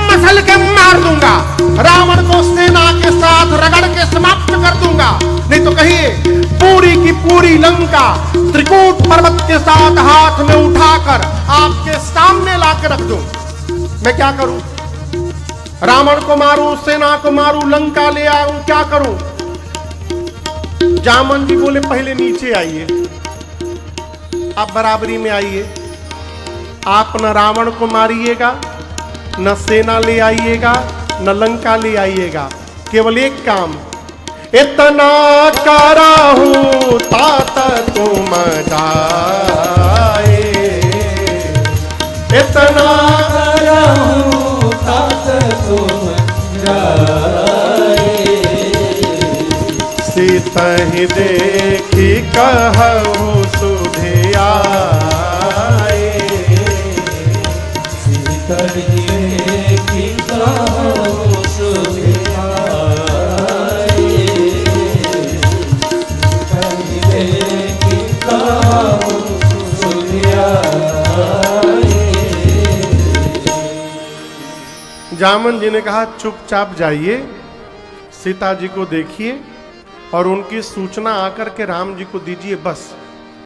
मसल के मार दूंगा, रावण को सेना के साथ रगड़ के समाप्त कर दूंगा। नहीं तो कहिए पूरी की पूरी लंका त्रिकूट पर्वत के साथ हाथ में उठाकर आपके सामने लाकर रख दूं। मैं क्या करूं? रावण को मारूं, सेना को मारूं, लंका ले आऊं, क्या करूं? जामन जी बोले पहले नीचे आइए, आप बराबरी में आइए। आप न रावण को मारिएगा, न सेना ले आइएगा, न लंका ले आइएगा, केवल एक काम, इतना कराहूं तात तुम जाए, इतना कराहूं तात तुम जाए। सीता ही देखी कहूं सुधे आए, सीता ही देखी कहूं सुधे आए, सीता ही देखी कहूं सुधे आए। जामन जी ने कहा चुपचाप जाइए, सीता जी को देखिए और उनकी सूचना आकर के राम जी को दीजिए, बस